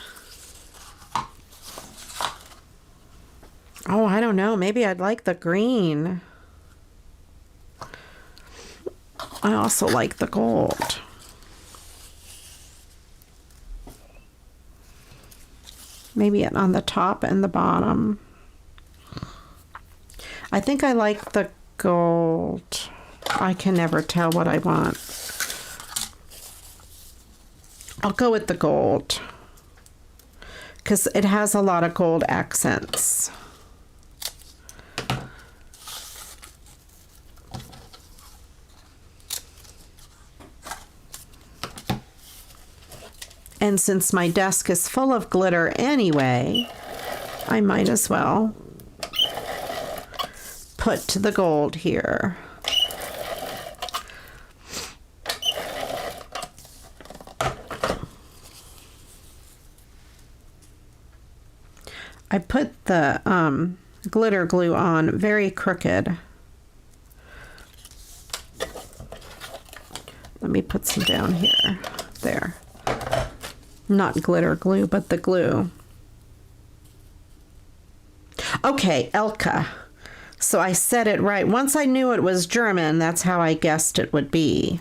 Oh, I don't know. Maybe I'd like the green. I also like the gold. Maybe it on the top and the bottom. I think I like the gold. I can never tell what I want. I'll go with the gold because it has a lot of gold accents. And since my desk is full of glitter anyway, I might as well put the gold here. I put the glitter glue on very crooked. Let me put some down here. There. Not glitter glue, but the glue. Okay, Elke. So I said it right. Once I knew it was German, that's how I guessed it would be.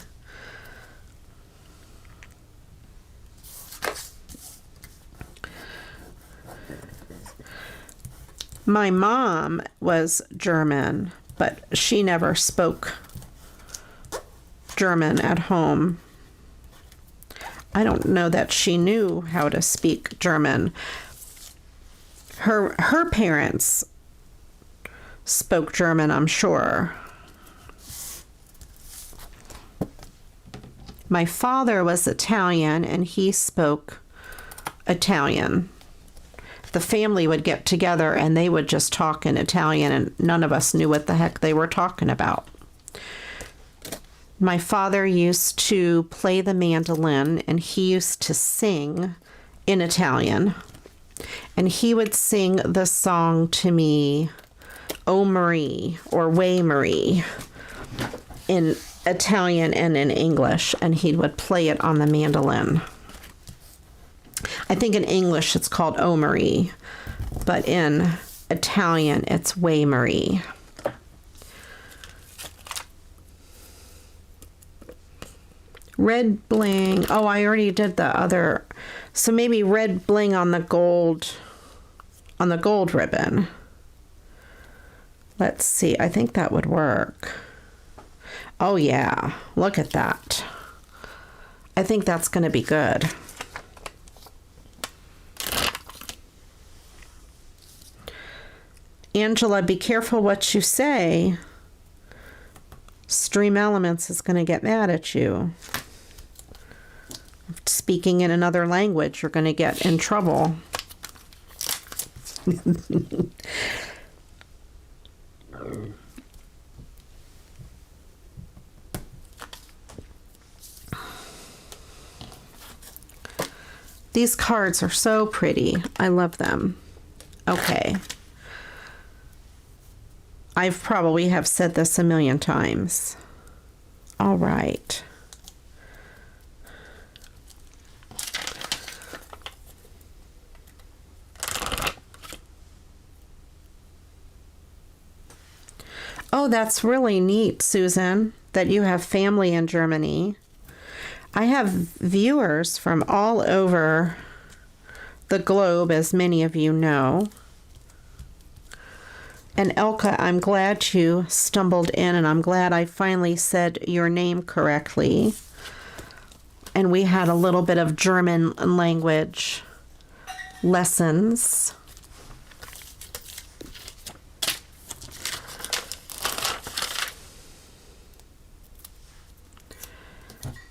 My mom was German, but she never spoke German at home. I don't know that she knew how to speak German. Her parents spoke German, I'm sure. My father was Italian and he spoke Italian. The family would get together and they would just talk in Italian and none of us knew what the heck they were talking about. My father used to play the mandolin and he used to sing in Italian. And he would sing the song to me, O Marie or Way Marie, in Italian and in English, and he would play it on the mandolin. I think in English it's called O Marie, but in Italian it's Way Marie. Red bling. Oh, I already did the other. So maybe red bling on the gold ribbon. Let's see. I think that would work. Oh yeah, look at that. I think that's going to be good. Angela, be careful what you say. Stream Elements is going to get mad at you. Speaking in another language, you're going to get in trouble. These cards are so pretty. I love them. Okay. I've probably have said this a million times. All right. Oh, that's really neat, Susan, that you have family in Germany. I have viewers from all over the globe, as many of you know. And Elke, I'm glad you stumbled in, and I'm glad I finally said your name correctly. And we had a little bit of German language lessons.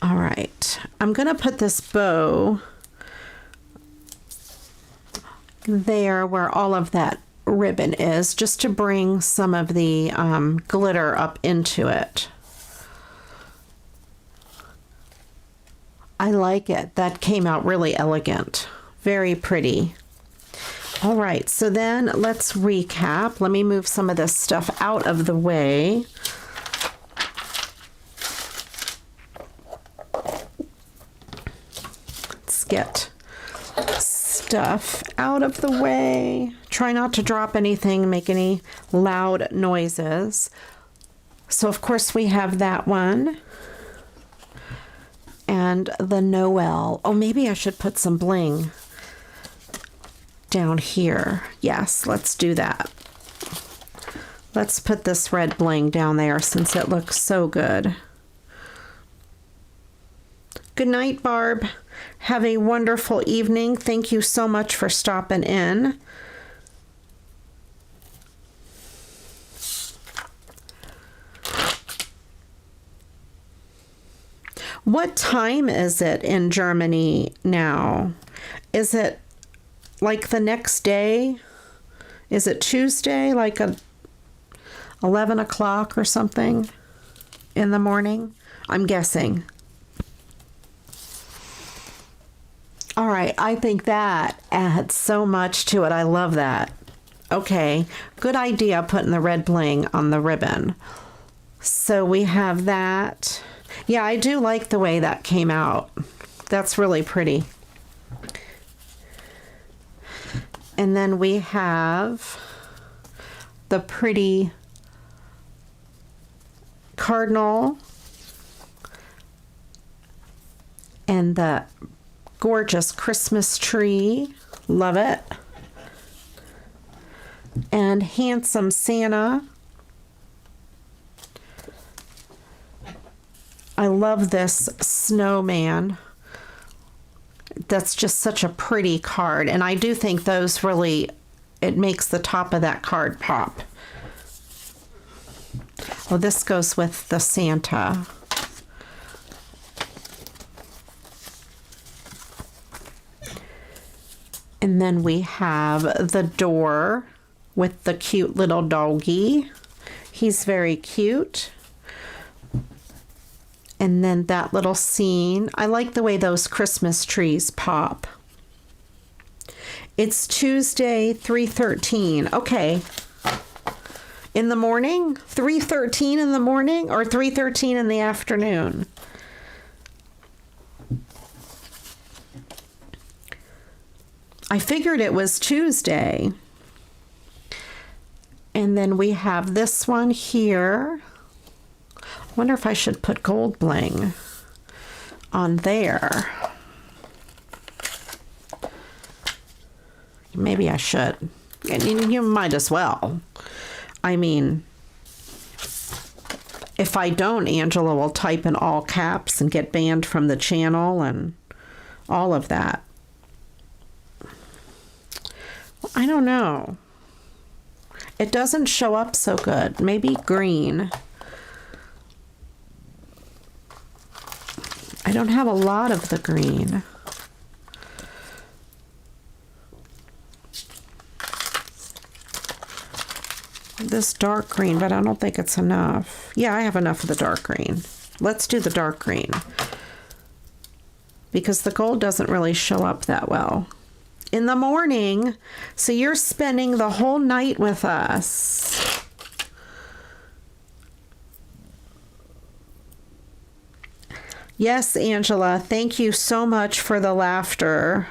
All right, I'm going to put this bow there where all of that ribbon is, just to bring some of the glitter up into it. I like it. That came out really elegant. Very pretty. All right, so then let's recap. Let me move some of this stuff out of the way. Get stuff out of the way. Try not to drop anything, make any loud noises. So of course we have that one. And the Noel. Oh, maybe I should put some bling down here. Yes, let's do that. Let's put this red bling down there since it looks so good. Good night, Barb. Have a wonderful evening. Thank you so much for stopping in. What time is it in Germany now? Is it like the next day? Is it Tuesday, like 11 o'clock or something in the morning? I'm guessing. All right, I think that adds so much to it. I love that. Okay, good idea putting the red bling on the ribbon. So we have that. Yeah, I do like the way that came out. That's really pretty. And then we have the pretty cardinal and the gorgeous Christmas tree. Love it. And handsome Santa. I love this snowman. That's just such a pretty card. And I do think those really, it makes the top of that card pop. Oh, this goes with the Santa. And then we have the door with the cute little doggy. He's very cute. And then that little scene. I like the way those Christmas trees pop. It's Tuesday, 3:13. Okay. In the morning? 3:13 in the morning or 3:13 in the afternoon? I figured it was Tuesday. And then we have this one here. I wonder if I should put gold bling on there. Maybe I should. You might as well. I mean, if I don't, Angela will type in all caps and get banned from the channel and all of that. I don't know. It doesn't show up so good. Maybe green. I don't have a lot of the green. This dark green, but I don't think it's enough. Yeah, I have enough of the dark green. Let's do the dark green. Because the gold doesn't really show up that well. In the morning, so you're spending the whole night with us. Yes, Angela, thank you so much for the laughter.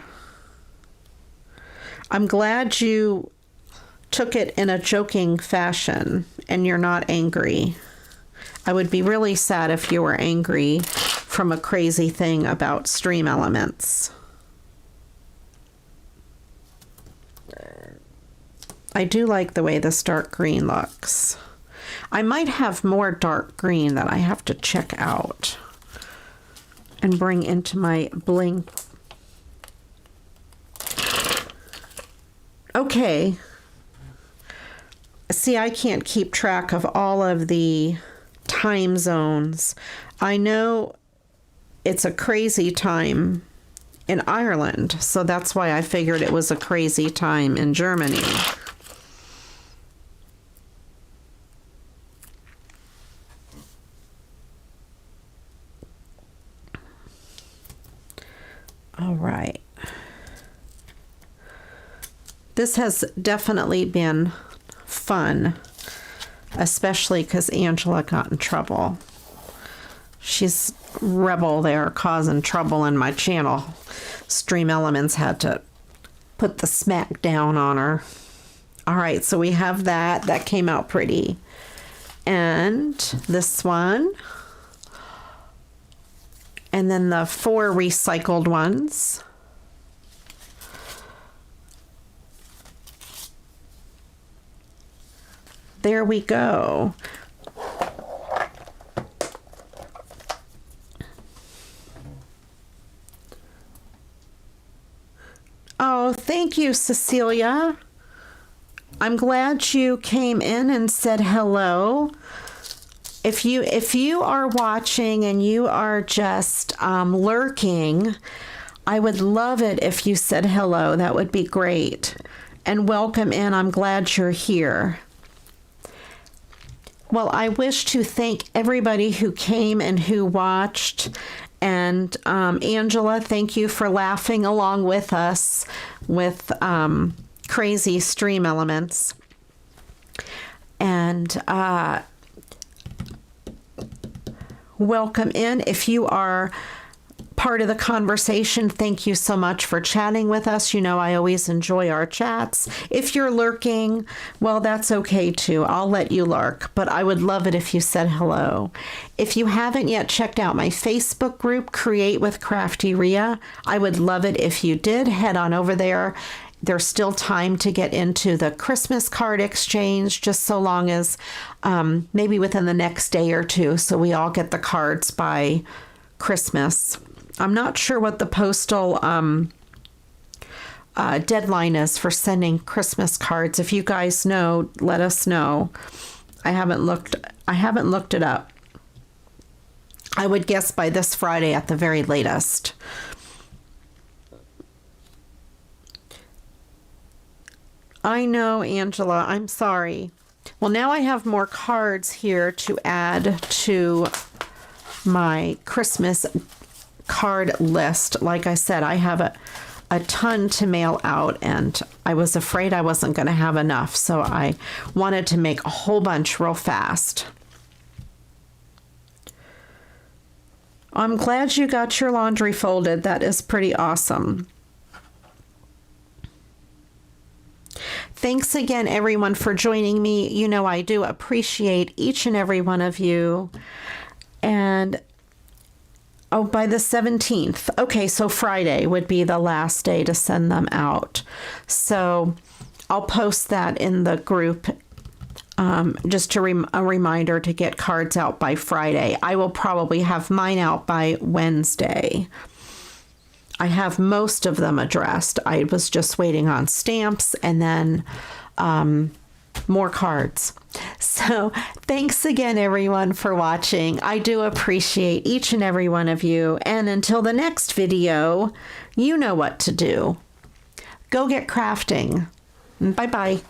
I'm glad you took it in a joking fashion and you're not angry. I would be really sad if you were angry from a crazy thing about stream elements. I do like the way this dark green looks. I might have more dark green that I have to check out and bring into my bling. Okay. See, I can't keep track of all of the time zones. I know it's a crazy time in Ireland, so that's why I figured it was a crazy time in Germany. All right. This has definitely been fun, especially because Angela got in trouble. She's rebel there, causing trouble in my channel. Stream Elements had to put the smack down on her. All right, so we have that. That came out pretty. And this one. And then the 4 recycled ones. There we go. Oh, thank you, Cecilia. I'm glad you came in and said hello. If you are watching and you are just lurking, I would love it if you said hello. That would be great. And welcome in. I'm glad you're here. Well, I wish to thank everybody who came and who watched. And Angela, thank you for laughing along with us with crazy stream elements. And welcome in. If you are part of the conversation, thank you so much for chatting with us. You know, I always enjoy our chats. If you're lurking, well, that's okay too. I'll let you lurk, but I would love it if you said hello. If you haven't yet checked out my Facebook group, Create with CraftyRia, I would love it if you did. Head on over there. There's still time to get into the Christmas card exchange, just so long as maybe within the next day or two, so we all get the cards by Christmas. I'm not sure what the postal deadline is for sending Christmas cards. If you guys know, let us know. I haven't looked it up. I would guess by this Friday at the very latest. I know, Angela, I'm sorry. Well, now I have more cards here to add to my Christmas card list. Like I said, I have a ton to mail out, and I was afraid I wasn't going to have enough, so I wanted to make a whole bunch real fast. I'm glad you got your laundry folded. That is pretty awesome. Thanks again, everyone, for joining me. You know, I do appreciate each and every one of you. And, oh, by the 17th. Okay, so Friday would be the last day to send them out. So I'll post that in the group, just a reminder to get cards out by Friday. I will probably have mine out by Wednesday. I have most of them addressed. I was just waiting on stamps and then more cards. So thanks again, everyone, for watching. I do appreciate each and every one of you. And until the next video, you know what to do. Go get crafting. Bye-bye.